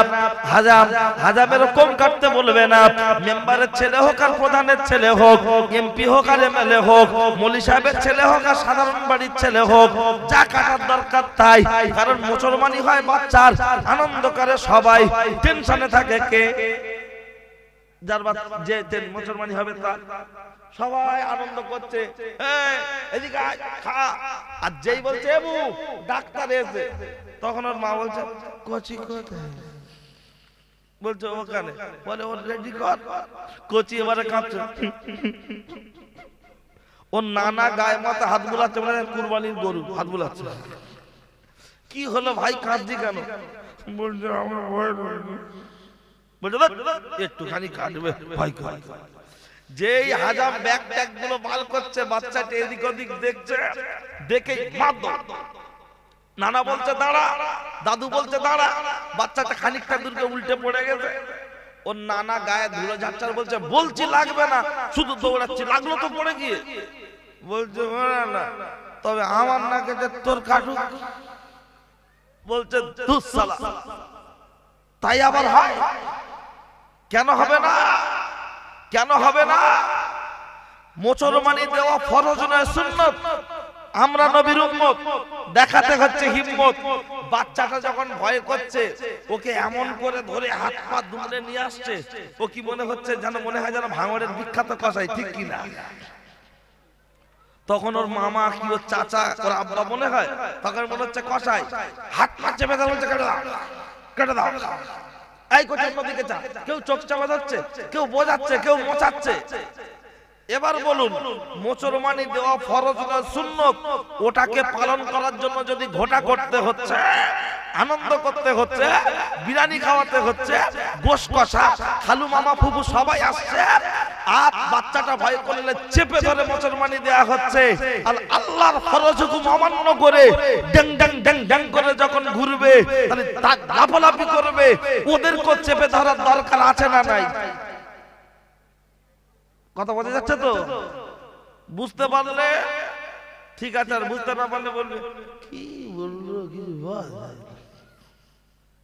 হাজাম, হাজামেরও কম কাটতে বলবে না। মেম্বারের ছেলে হোক আর প্রধানের ছেলে হোক, এমপি হোক আর এমএলএ হোক, মৌলী সাহেবের ছেলে হোক আর সাধারণ বাড়ির ছেলে হোক, যা কাটার দরকার তাই। কারণ মুসলমানি হয় বাচ্চার, আনন্দ করে সবাই, টেনশনে থাকে কে? যার যে মুসলমানি হবে তার, সবাই আনন্দ করছে, এদিকে খা। আর যেই বলছে এবু ডাক্তার এসে, তখন ওর মা বলছে কচি কোথায়? বলছে ওখানে। বলে ওর রেডি কর। কচি এবারে কাঁপছে, ওর নানা গায়ে মাথা হাত বুলাচ্ছে, মানে কুরবানির গরু হাত বুলাচ্ছে। কি হলো ভাই কাঁদছি কেন? বলছে আমার ভয়, বলছে একটুখানি কাটবে ভয় করে। যেই হাজাম ব্যাগ ট্যাগ গুলো মাল করছে, বাচ্চাটা এদিক ওদিক দেখছে, দেখে মার। নানা বলছে দাঁড়া, দাদু বলছে দাঁড়া, বাচ্চাটা খানিকটা দূরকে উল্টে পড়ে গেছে। ওর নানা গায়ে ধুলো ঝাড়ছাড় বলছে বলছি লাগবে না, শুধু দৌড়াচ্ছি, লাগলো তো পড়ে গিয়ে। বলছে না, তবে আমার না কেটে তোর কাটুক। বলছে দুঃসালা, তাই আবার হয়? কেন হবে না? কেন হবে না? মোচরমানি দেওয়া ফরজ নয়, সুন্নত। আমরা নবীর উম্মত, দেখাতে হচ্ছে হিম্মত। বাচ্চাটা যখন ভয় করছে, ওকে এমন করে ধরে হাত পা দুমড়ে নিয়ে আসছে, ও কি মনে হচ্ছে যেন, মনে হয় যেন ভাঙড়ের বিখ্যাত কসাই, ঠিক কিনা? তখন ওর মামা কি ওর চাচা ওর আব্বা মনে হয়, তখন মনে হচ্ছে কসাই। হাত পা চেপে ধরে বলছে কেটে দাও, কেটে দাও। এই কোথাও দিকে চা, কেউ চোখ চাপা ধরছে, কেউ বোঝাচ্ছে, কেউ মোচাচ্ছে। এবার বলুন, মোচরমানি দেওয়া ফরজ না সুন্নত, ওটাকে পালন করার জন্য যদি ঘোটা করতে হচ্ছে, আনন্দ করতে হচ্ছে, বিরিয়ানি খাওয়াতে হচ্ছে, গোশ কষা, খালু মামা ফুফু সবাই আসছে, আর বাচ্চাটা ভয় করলে চেপে ধরে মোচরমানি দেয়া হচ্ছে, আর আল্লাহর ফরজ হুকুম অমান্য করে ড্যাং ড্যাং ড্যাং ড্যাং করে যখন ঘুরবে, তাহলে লাফালাফি করবে, ওদেরকে চেপে ধরার দরকার আছে না নাই? কথা বোঝা যাচ্ছে তো? বুঝতে পারলে ঠিক আছে, আর বুঝতে না পারলে বলবে কি বললো, কি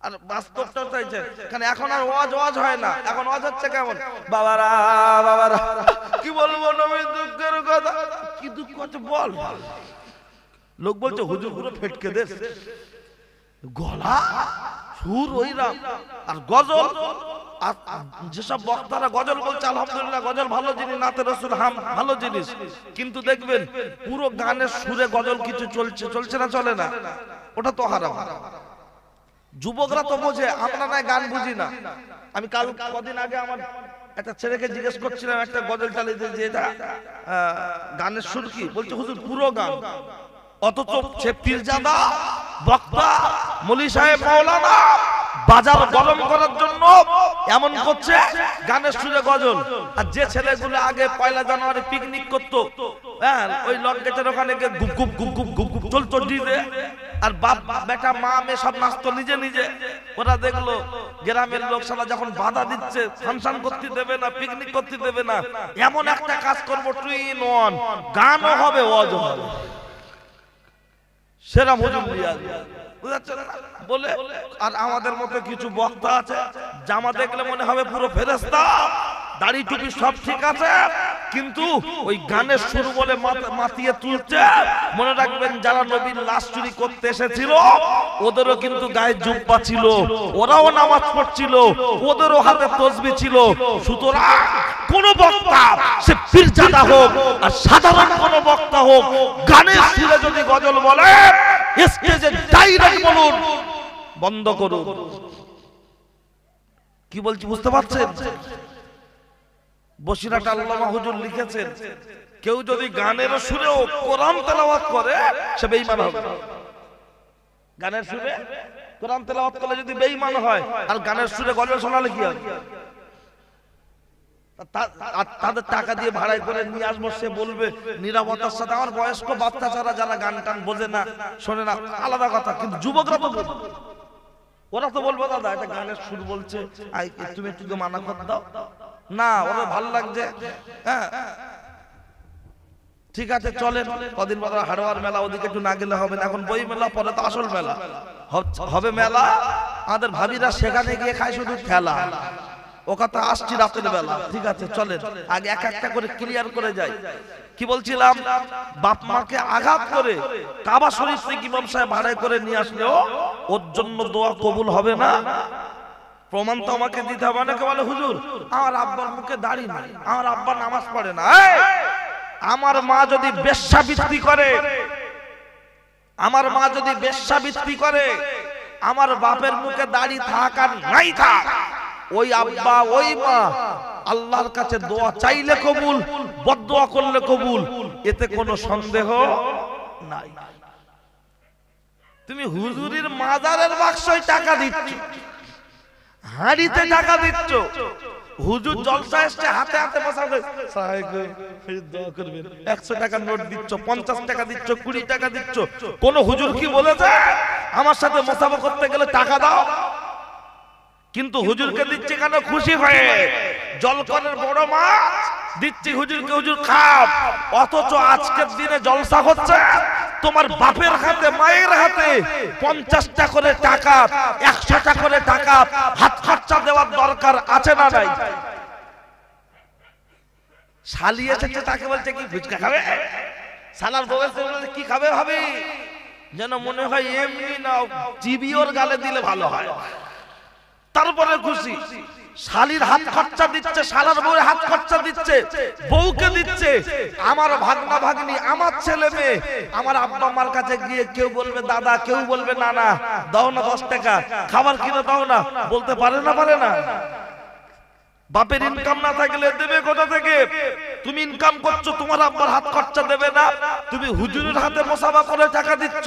আর বাস্তবটা চাইছে। কারণ এখন আর ওয়াজ হয় না, এখন ওয়াজ হচ্ছে কেমন, বাবারা বাবারা কি বলবো নবীর দুঃখের কথা। কি দুঃখ আছে বল? লোক বলছে হুজুর পুরো ফেটকে দে, গলা সুর ওইরাম, আর গজল। যেসব বক্তারা গজল বলছে আলহামদুলিল্লাহ, গজল ভালো জিনিস, নাতে রাসূল হাম ভালো জিনিস, কিন্তু দেখবেন পুরো গানের সুরে গজল কিছু চলছে, চলছে না চলে না, ওটা তো হারাম। যুবকরা তো বোঝে, আমরা না গান বুঝি না। আমি কাল কদিন আগে আমার একটা ছেলেকে জিজ্ঞেস করছিলাম, একটা গজল চালিয়ে যে এটা গানের সুর কি, বলছে হুজুর পুরো গান। অথচ সে পীরজাদা, বক্তা, মৌলী সাহেব, মাওলানা বাজার গরম করার জন্য এমন করছে গানের সুরে গজল। আর যে ছেলেগুলো আগে পয়লা জানুয়ারি পিকনিক করতো, হ্যাঁ, ওই লক গেটের ওখানে গিয়ে গুপ গুপ গুপ গুপ গুপ গুপ চলতো ডিজে, আর বাপ বেটা মা মেয়ে সব নাচতো নিজে নিজে। ওরা দেখলো গ্রামের লোক সালা যখন বাধা দিচ্ছে, ফাংশন করতে দেবে না, পিকনিক করতে দেবে না, এমন একটা কাজ করবো, টুইন ওয়ান, গানও হবে, ওয়াজও হবে, সেরা মজুম দিয়া বলে। আর আমাদের মতো কিছু বক্তা আছে, জামা দেখলে মনে হবে পুরো ফেরেশতা, দাড়ি টুপি সব ঠিক আছে, কিন্তু ওই গানের সুর বলে মাতিয়ে তুলছে। মনে রাখবেন, যারা নবীর লাশ চুরি করতে এসেছিল, ওদেরও কিন্তু গায়ে জুব্বা ছিল, ওরাও নামাজ পড়ছিল, ওদেরও হাতে তসবিহ ছিল। সুতরাং কোন বক্তা, সে পীরজাদা হোক আর সাধারণ কোন বক্তা হোক, গানের সুরে যদি গজল বলে, স্টেজে ডাইরেক্ট বলুন বন্ধ করুন। কি বলছি বুঝতে পারছেন? বসিরহাট আল্লামা হুজুর লিখেছেন, কেউ যদি গানের সুরেও কোরআন তেলাওয়াত করে, সে বেঈমান হবে। গানের সুরে কোরআন তেলাওয়াত করলে যদি বেঈমান হয়, আর গানের সুরে গজল শোনালে কি হবে? তাদের টাকা দিয়ে ভাড়াই করে নিয়ে আসবো, সে বলবে নিরাপত্তার সাথে। আমার বয়স্ক বাচ্চা ছাড়া যারা গান টান বোঝে না, শোনে না, আলাদা কথা, কিন্তু যুবকরা তো বোঝে, ওরা তো বলবো দাদা এটা গানের সুর বলছে, তুমি একটু মানা করে দাও না, ওরা ভালো লাগছে। হ্যাঁ ঠিক আছে, চলেন কদিন পর হাড়োয়ার মেলা, ওদিকে একটু না গেলে হবে না। এখন বই মেলা, পরে তো আসল মেলা হবে। মেলা আমাদের ভাবিরা সেখানে গিয়ে খায় শুধু খেলা। ও কথা আসছি রাতের বেলা, ঠিক আছে চলেন, আগে এক একটা করে ক্লিয়ার করে যাই। কি বলছিলাম, বাপ মাকে আঘাত করে কাবা শরীফ থেকে ইমাম সাহেব ভাড়ায় করে নিয়ে আসলেও ওর জন্য দোয়া কবুল হবে না। প্রমাণ তো আমাকে দিতে হবে। অনেকে বলে হুজুর আমার আব্বার মুখে দাড়ি নাই, আমার আব্বা নামাজ পড়ে না। আমার মা যদি বেশ্যাবৃত্তি করে, আমার মা যদি বেশ্যাবৃত্তি করে, আমার বাপের মুখে দাড়ি থাক আর নাই থাক, ওই আব্বা ওই মা আল্লাহর কাছে দোয়া চাইলে কবুল, বদদোয়া করলে কবুল, এতে কোনো সন্দেহ নাই। তুমি হুজুরের মাজারের বাক্সয় টাকা দিচ্ছ, হাড়িতে টাকা দিচ্ছ, হুজুর জলসা এসছে, হাতে হাতে বসা করবেন, 100 টাকার নোট দিচ্ছ, 50 টাকা দিচ্ছ, 20 টাকা দিচ্ছ। কোন হুজুর কি বলেছে আমার সাথে মোসাফা করতে গেলে টাকা দাও? কিন্তু হুজুরকে দিচ্ছে কেন? খুশি হয়ে। জলকরের বড় মাছ দিচ্ছি হুজুরকে, হুজুর খাও। অথচ আজকের দিনে জলসা হচ্ছে তোমার বাপের হাতে, মায়ের হাতে 50টা করে টাকা, 100টা করে টাকা হাত খরচা দেওয়ার দরকার আছে না নাই? শালি এসেছে, তাকে বলছে কি ফুচকা খাবে? শালার বউ এসেছে, কি খাবে ভাবি? যেন মনে হয় এমনি না, জিবি ওর গালে দিলে ভালো হয়, তারপরে খুশি। শালির হাত খরচা দিচ্ছে, শালার বউয়ের হাত খরচা দিচ্ছে, বউকে দিচ্ছে। আমার ভাগনা ভাগ্নি, আমার ছেলে মেয়ে, আমার আব্বা মার কাছে গিয়ে কেউ বলবে দাদা, কেউ বলবে নানা, দাও না 10 টাকা খাবার কিনে দাও না, বলতে পারে না? পারে না? বাপের ইনকাম না থাকলে দেবে কোথা থেকে? তুমি ইনকাম করছো, তোমার আব্বার হাত খরচা দেবে না? তুমি হুজুরের হাতে মোসাফা করে টাকা দিচ্ছ,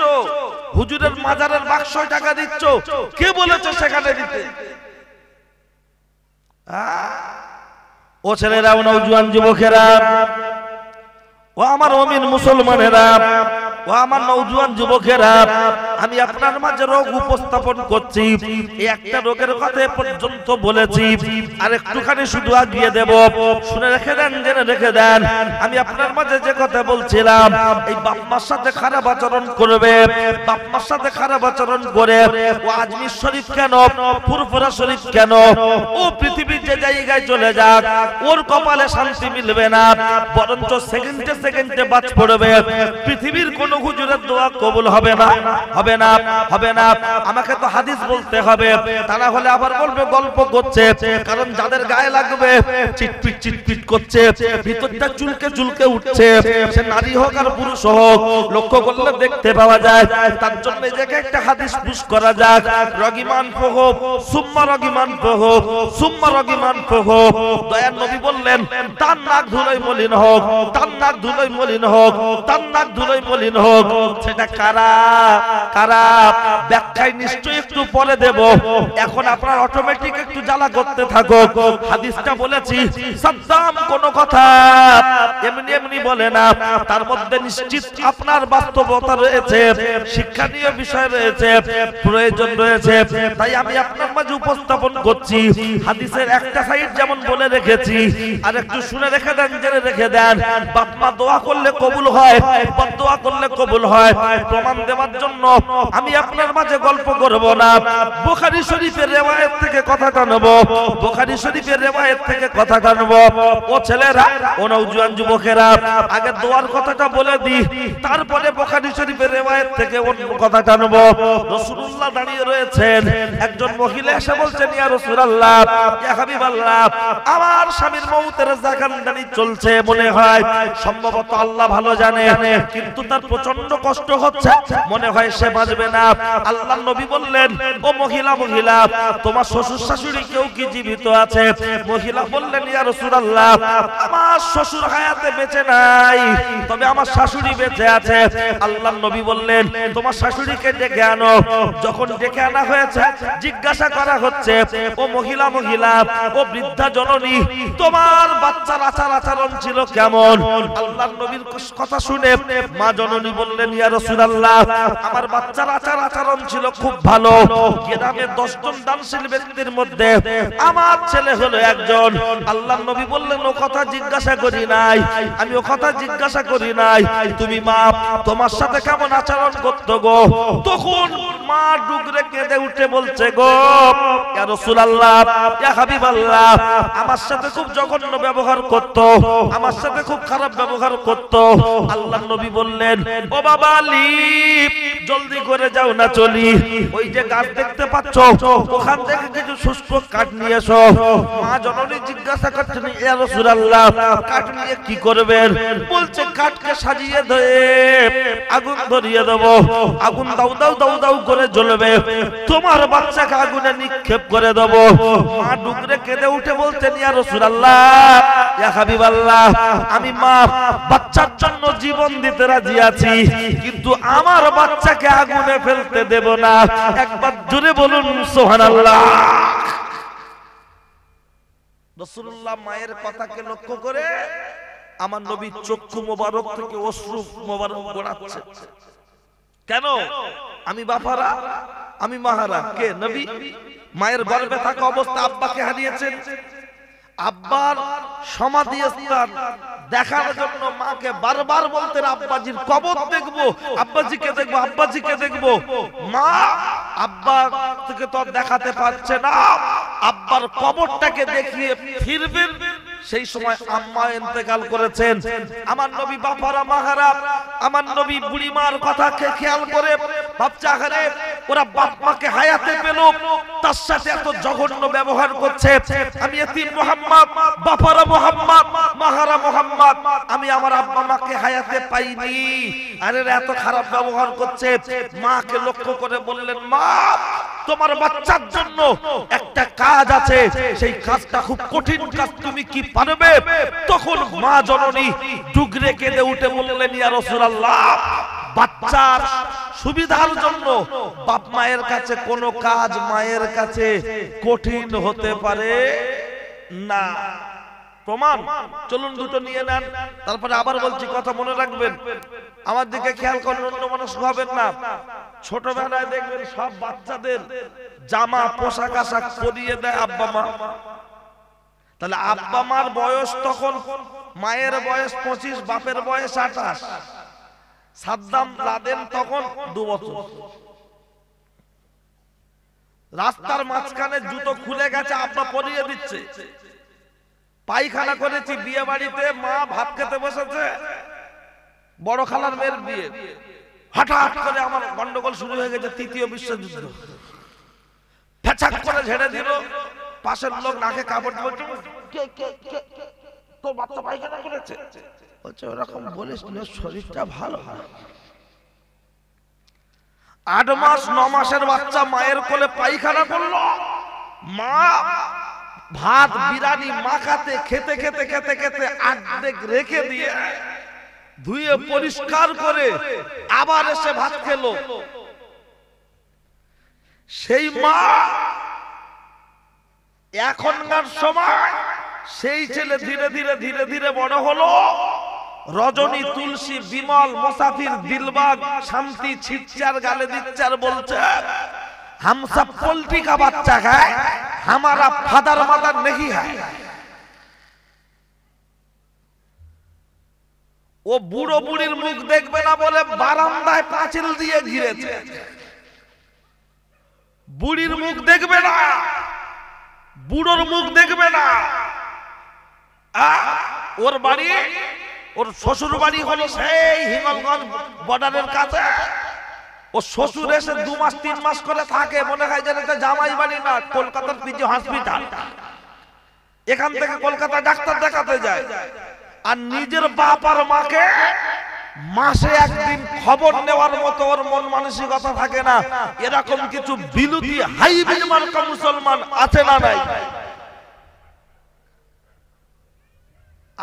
হুজুরের মাজারের বাক্সয় টাকা দিচ্ছ, কে বলেছে সেখানে দিতে? ও ছেলেরা, ও নওজোয়ান যুবকেরা, ও আমার মুমিন মুসলমানেরা, ও আমার নওজোয়ান যুবকেরা, আমি আপনার মাঝে রোগ উপস্থাপন করছি। এই একটা রোগের কথা পর্যন্ত বলেছি, আর একটুখানি শুধু আগিয়ে দেব, শুনে রেখে দেন, জেনে রেখে দেন। আমি আপনার মাঝে যে কথা বলছিলাম, এই বাপ মার সাথে খারাপ আচরণ করবে, বাপ মার সাথে খারাপ আচরণ করে ও আজমির শরীফ কেন, ফুরফুরা শরীফ কেন, ও পৃথিবীর যে জায়গায় চলে যাক, ওর কপালে শান্তি মিলবে না, বরঞ্চ সেকেন্ডে সেকেন্ডে বাজ পড়বে। পৃথিবীর কোন হুজুরের দোয়া কবুল হবে না, হবে না, হবে না। আমাকে তো হাদিস বলতে হবে, তা না হলে আবার বলবে গল্প করছে। কারণ যাদের গায়ে লাগবে চিটপিট চিটপিট করছে, ভিতরটা চুলকে চুলকে উঠছে, সে নারী হোক আর পুরুষ হোক, লক্ষ্য করলে দেখতে পাওয়া যায়। তার জন্য যে একটা হাদিস পুশ করা যাক, রগিমান ফহো সুম্মা রগিমান ফহো সুম্মা রগিমান ফহো। দয়ার নবী বললেন, তার নাক ধুলোয় মলিন হোক, তার নাক ধুলোয় মলিন হোক, তার নাক ধুলোয় মলিন হোক। সেটা কারা কারা ব্যাখ্যায় নিশ্চয়ই একটু পরে দেব। এখন আপনার অটোমেটিক একটু জ্বালা করতে থাকো। হাদিসটা বলেছি, সাদ্দাম কোন কথা এমনি এমনি বলে না, তার মধ্যে নিশ্চিত আপনার বাস্তবতা রয়েছে, শিক্ষণীয় বিষয় রয়েছে, প্রয়োজন রয়েছে। তাই আমি আপনার মাঝে উপস্থাপন করছি। হাদিসের একটা সাইড যেমন বলে রেখেছি, আর একটু শুনে রেখে দেন, জেনে রেখে দেন। বাপ মা দোয়া করলে কবুল হয়, বদদোয়া করলে কবুল হয়। প্রমাণ দেওয়ার জন্য আমি আপনার মাঝে গল্প করব না, বুখারী শরীফের রিওয়ায়াত থেকে কথা টানব, বুখারী শরীফের রিওয়ায়াত থেকে কথা টানব। ও ছেলেরা, ও নওজোয়ান যুবকেরা, আগে দোয়ার কথাটা বলে দি, তারপরে বুখারী শরীফের রিওয়ায়াত থেকে অন্য কথা টানব। রাসূলুল্লাহ দাঁড়িয়ে রয়েছেন, একজন মহিলা এসে বলছেন, ইয়া রাসূলুল্লাহ, ইয়া হাবিবাল্লাহ, আমার স্বামীর মউতের জাকানদানি চলছে, মনে হয় সম্ভবত আল্লাহ ভালো জানে, কিন্তু তার প্রচন্ড কষ্ট হচ্ছে, মনে হয় সে বাঁচবে না। আল্লাহর নবী বললেন, ও মহিলা, মহিলা, তোমার শ্বশুর শাশুড়ি কেউ কি জীবিত আছে? মহিলা বললেন, ইয়া রাসূলুল্লাহ, আমার শ্বশুর হায়াতে বেঁচে নাই, তবে আমার শাশুড়ি বেঁচে আছে। আল্লাহর নবী বললেন, তোমার শাশুড়িকে ডেকে আনো। যখন ডেকে আনা হয়েছে, জিজ্ঞাসা করা হচ্ছে, ও মহিলা, মহিলা, ও বৃদ্ধা জননী, তোমার বাচ্চার আচার আচরণ ছিল কেমন? আল্লাহর নবীর কথা শুনে মা জননী বললেন, ইয়া রাসূলুল্লাহ, আমার বাচ্চার আচার আচরণ ছিল খুব ভালো। গ্রামে 10 জন দানশীল ব্যক্তির মধ্যে আমার ছেলে হলো একজন। আল্লাহর নবী বললেন, ও কথা জিজ্ঞাসা করি নাই, আমি ও কথা জিজ্ঞাসা করি নাই, তুমি মা তোমার সাথে কেমন আচরণ করত গো? তখন মা ডুকরে কেঁদে উঠে বলছে, গো ইয়া রাসূলুল্লাহ, ইয়া হাবিবাল্লাহ, আমার সাথে খুব জঘন্য ব্যবহার করত, আমার সাথে খুব খারাপ ব্যবহার করত। আল্লাহর নবী বললেন, ও বাবা লিপ, জলদি করে যাও না, চলি। ওই যে গাছ দেখতে পাচ্ছ, ওখান থেকে কিছু শুষ্ক কাঠ নিয়ে এসো। মা জননী জিজ্ঞাসা করছেন, ইয়া রাসূলুল্লাহ, কাঠ নিয়ে কি করবেন? বলছে, কাঠকে সাজিয়ে ধরে আগুন ধরিয়ে দেব, আগুন দাউ দাউ দাউ দাউ করে জ্বলবে, তোমার বাচ্চাকে আগুনে নিক্ষেপ করে দেব। মা ডুকরে কেঁদে উঠে বলছেন, ইয়া রাসূলুল্লাহ, ইয়া হাবিবাল্লাহ, আমি মা বাচ্চার জন্য জীবন দিতে রাজি আছি, কিন্তু আমার বাচ্চাকে আগুনে ফেলতে দেব না। একবার জোরে বলুন সুবহানাল্লাহ। রাসূলুল্লাহ মায়ের কথাকে লক্ষ্য করে আমার নবী চক্ষু মোবারক থেকে অশ্রু মোবারক গড়াচ্ছে। কেন? আমি বাপারা, আমি মাহারা। কে? নবী। মায়ের গর্ভে থাকা অবস্থা আব্বাকে হারিয়েছেন। আব্বার সমাধি স্থান দেখার জন্য মাকে বারবার বলতেন, আব্বাজির কবর দেখবো, আব্বাজিকে দেখবো, আব্বাজিকে দেখবো। মা আব্বা থেকে তো দেখাতে পারছে না, আব্বার কবরটাকে দেখিয়ে ফিরবেন। সেই সময় আম্মা ইন্তেকাল করেছেন। আমার নবী বাপারা, মাহারা, আমার নবী বুড়িমার কথাকে খেয়াল করে ভাবছে, আহারে ওরা বাপ মাকে হায়াতে পেল, তার সাথে এত জঘন্য ব্যবহার করছে। আমি এতিম মুহাম্মদ, বাপারা মুহাম্মদ, মাহারা মুহাম্মদ, আমি আমার আব্বা মাকে হায়াতে পাইনি, আরে এত খারাপ ব্যবহার করছে। মাকে লক্ষ্য করে বললেন, মা তোমার বাচ্চার জন্য একটা কাজ আছে, সেই কাজটা খুব কঠিন কাজ, তুমি কি পারবে? তখন মা জননী ডুগরে কেঁদে উঠে বললেন, ইয়া রাসূলুল্লাহ, বাচ্চার সুবিধার জন্য বাপ মায়ের কাছে কোনো কাজ মায়ের কাছে কঠিন হতে পারে না। প্রমাণ চলুন দুটো নিয়ে নেন, তারপরে আবার বলছি, কথা মনে রাখবেন, আমার দিকে খেয়াল করুন, অন্য মানুষ হবেন না। ছোটবেলায় দেখবেন সব বাচ্চাদের জামা পোশাক আশাক পরিয়ে দেয় আব্বা মা। তাহলে আব্বা মার বয়স তখন, মায়ের বয়স 25, বাপের বয়স 28। সাদ্দাম লাদেন তখন 2 বছর। রাস্তার মাঝখানে জুতো খুলে গেছে, আব্বা পরিয়ে দিচ্ছে। পায়খানা করেছি বিয়ে বাড়িতে, মা ভাত খেতে বসেছে, বড় খালার মেয়ের বিয়ে, হঠাৎ করে আমার গন্ডগোল শুরু হয়ে গেছে, ৩য় বিশ্বযুদ্ধ। ফেচাক করে ঝেড়ে দিল, পাশের লোক নাকে কাপড় পড়ছে, তোর বাচ্চা পায়খানা করেছে। বলছে, ওরকম বলিস না, শরীরটা ভালো। 8 মাস 9 মাসের বাচ্চা মায়ের কোলে পায়খানা করলো। মা ভাত বিরানি মাখাতে খেতে খেতে খেতে খেতে অর্ধেক রেখে দিয়ে ধুয়ে পরিষ্কার করে আবার এসে ভাত খেলো। সেই মা এখনকার সময় সেই ছেলে ধীরে ধীরে ধীরে ধীরে বড় হলো। রজনী, তুলসী, বিমল, মুসাফির, দিলবাগ, শান্তি ছিটচার গালে দিচ্চার বলছে, हम सब पोल्ट्री का बच्चा है, हमारा फादर मदर नहीं है। ও বুড়ো বুড়ির মুখ দেখবে না বলে বারান্দায় পাঁচিল দিয়ে ঘিরেছে। বুড়ির মুখ দেখবে না, বুড়োর মুখ দেখবে না। ওর বাড়ি, ওর শ্বশুর বাড়ি হলো সেই হিঙ্গলগঞ্জ বর্ডারের কাছে। ও শ্বশুর এসে 2 মাস 3 মাস করে থাকে, মনে হয় যেন এটা জামাই বাড়ি না, কলকাতার পিজি হসপিটাল। এখান থেকে কলকাতা ডাক্তার দেখাতে যায়। আর নিজের বাপ আর মাকে মাসে একদিন খবর নেওয়ার মতো ওর মন মানসিকতা থাকে না। এরকম কিছু বিলুতি হাইব্রিড মার্কা মুসলমান আছে না নাই?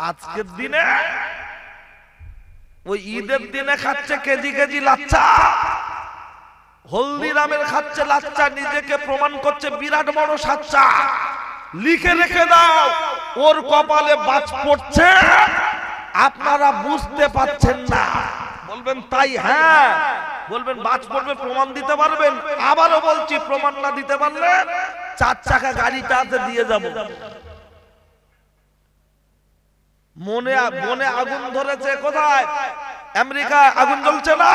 আজকের দিনে ওই ঈদের দিনে খাচ্ছে কেজি কেজি লাচ্চা, হলদিরামের খাচ্ছে লাচ্চা, নিজেকে প্রমাণ করছে বিরাট বড় সাচ্চা। লিখে রেখে দাও, ওর কপালে বাজ পড়ছে, আপনারা বুঝতে পারছেন না। বলবেন তাই? হ্যাঁ বলবেন, বাজ পড়বে, প্রমাণ দিতে পারবেন? আবারও বলছি, প্রমাণ না দিতে পারলে 4 চাকা গাড়িটাতে দিয়ে যাব। মনে আগুন ধরেছে কোথায়? আমেরিকায় আগুন জ্বলছে না?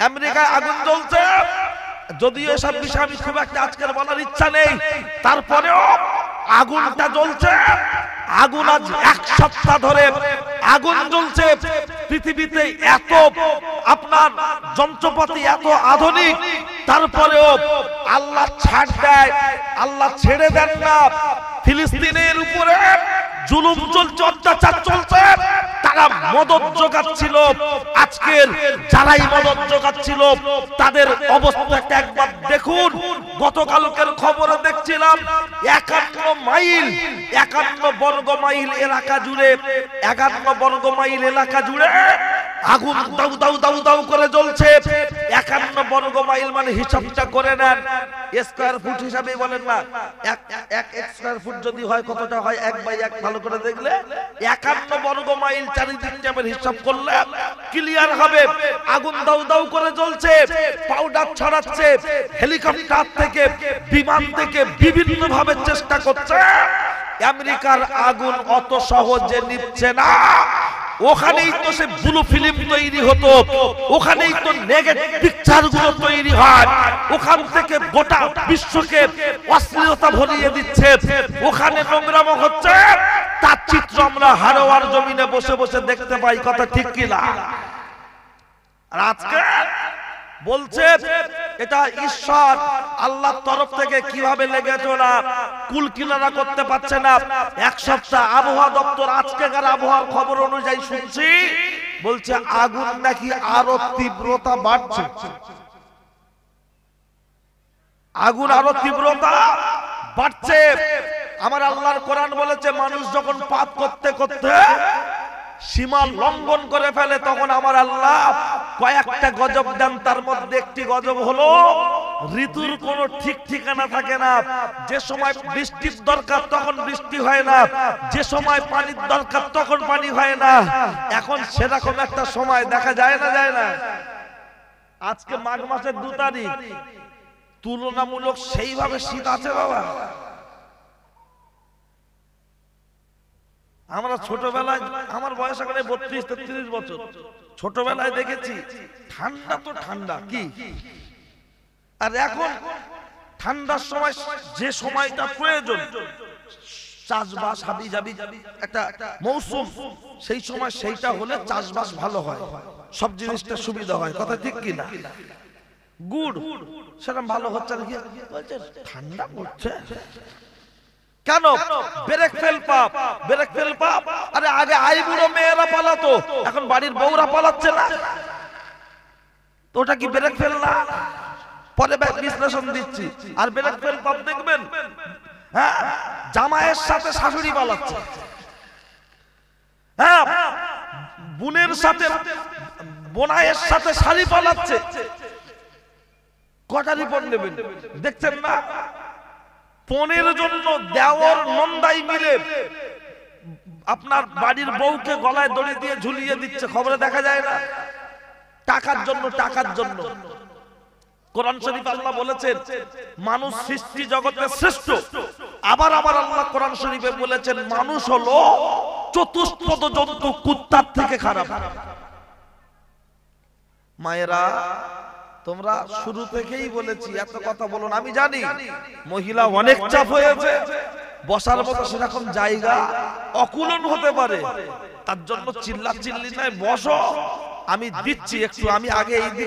আমেরিকায় আগুন জ্বলছে। যদিও এসব বিষয় আমি খুব একটা আজকের বলার ইচ্ছা নেই, তারপরেও আগুনটা জ্বলছে। আগুন আজ 1 সপ্তাহ ধরে আগুন জ্বলছে। পৃথিবীতে এত আপনার যন্ত্রপাতি, এত আধুনিক, তারপরেও আল্লাহ ছাড় দেয়, আল্লাহ ছেড়ে দেন না। ফিলিস্তিনের উপরে জুলুম চলছে, অত্যাচার চলছে। তারা মদত জোগাচ্ছিল। আজকের যারাই মদত জোগাচ্ছিল তাদের অবস্থাটা একবার দেখুন। গতকালকের খবরে দেখছিলাম 51 বর্গ মাইল এলাকা জুড়ে 51 বর্গ মাইল এলাকা জুড়ে আগুন দাউ দাউ দাউ দাউ করে জ্বলছে। 51 বর্গ মাইল মানে হিসাবটা করে নেন, স্কয়ার ফুট হিসাবে বলেন না, এক স্কয়ার ফুট যদি হয় কতটা হয়, 1/1 ভালো করে দেখলে 51 বর্গ মাইল চারিদিকে আমরা হিসাব করলে ক্লিয়ার হবে। আগুন দাউ দাউ করে জ্বলছে, পাউডার ছড়াচ্ছে, হেলিকপ্টার থেকে বিমান থেকে বিভিন্ন ভাবে চেষ্টা করছে। আমেরিকার আগুন অত সহজে নিভছে না। ওখানেই তো সে ব্লু ফিল্ম তৈরি হতো, ওখানেই তো নেগেটিভ পিকচার গুলো তৈরি হয়, ওখান থেকে গোটা বিশ্বকে অশ্লীলতা ভরিয়ে দিচ্ছে, ওখানে নোংরামো হচ্ছে। তার চিত্র আমরা হারোয়ার জমিনে বসে বসে দেখতে পাই। কথা ঠিক কিনা? আর আজকে বলছে এটা ঈশ্বর আল্লাহর তরফ থেকে কিভাবে লেগেছে, না কুল কিনারা করতে পারছে না। এক সপ্তাহ আবহাওয়া দপ্তর আজকেকার আবহাওয়ার খবর অনুযায়ী শুনছি, বলছে আগুন নাকি আরো তীব্রতা বাড়ছে, আগুন আরো তীব্রতা বাড়ছে। আমার আল্লাহর কোরআন বলেছে মানুষ যখন পাপ করতে করতে সীমা লঙ্ঘন করে ফেলে, তখন আমার আল্লাহ কয়েকটা গজব দেন। তার মধ্যে একটি গজব হলো ঋতুর কোনো ঠিক ঠিকানা থাকে না। যে সময় বৃষ্টির দরকার তখন বৃষ্টি হয় না, যে সময় পানির দরকার তখন পানি হয় না। এখন সেরকম একটা সময় দেখা যায় না, যায় না। আজকে মাঘ মাসের 2 তারিখ, তুলনামূলক সেইভাবে শীত আছে বাবা। আমরা ছোটবেলায়, আমার বয়স এখন 32-33 বছর, ছোটবেলায় দেখেছি ঠান্ডা তো ঠান্ডা কি, আর এখন ঠান্ডার সময় যে সময়টা প্রয়োজন চাষবাস হাবি যাবি একটা মৌসুম, সেই সময় সেইটা হলে চাষবাস ভালো হয়, সব জিনিসটা সুবিধা হয়। কথা ঠিক কি না? গুড় সেরকম ভালো হচ্ছে নাকি, বলছে ঠান্ডা পড়ছে কেন? ব্রেক ফেল পাপ, ব্রেক ফেল পাপ। আরে আগে আইবুড়ো মেয়েরা পালাতো, এখন বাড়ির বউরা পালাচ্ছে না, তো ওটা কি ব্রেক ফেল না? পরে বিশ্লেষণ দিচ্ছি। আর ব্রেক ফেল পাপ দেখবেন, হ্যাঁ, জামাইয়ের সাথে শাশুড়ি পালাচ্ছে, হ্যাঁ, বোনের সাথে বোনাইয়ের সাথে শালি পালাচ্ছে। কটা রিপোর্ট নেবেন? দেখছেন না? 15 জন্য দেওর নন্দাই মিলে আপনার বাড়ির বউকে গলায় দড়ি দিয়ে ঝুলিয়ে দিচ্ছে, খবরে দেখা যায় না? টাকার জন্য, টাকার জন্য। কোরআন শরীফ আল্লাহ বলেছেন মানুষ সৃষ্টি জগতের শ্রেষ্ঠ। আবার আবার আল্লাহ কোরআন শরীফে বলেছেন মানুষ হলো চতুষ্পদ জন্তু, কুত্তার থেকে খারাপ। মায়েরা তোমরা শুরু থেকেই বলেছি এত কথা বলুন, আমি জানি মহিলা অনেক চাপ হয়েছে, বসার মতো সেরকম জায়গা অকুলন হতে পারে, তার জন্য চিল্লা চিল্লি নাই, বসো আমি দিচ্ছি একটু। আমি আগে এই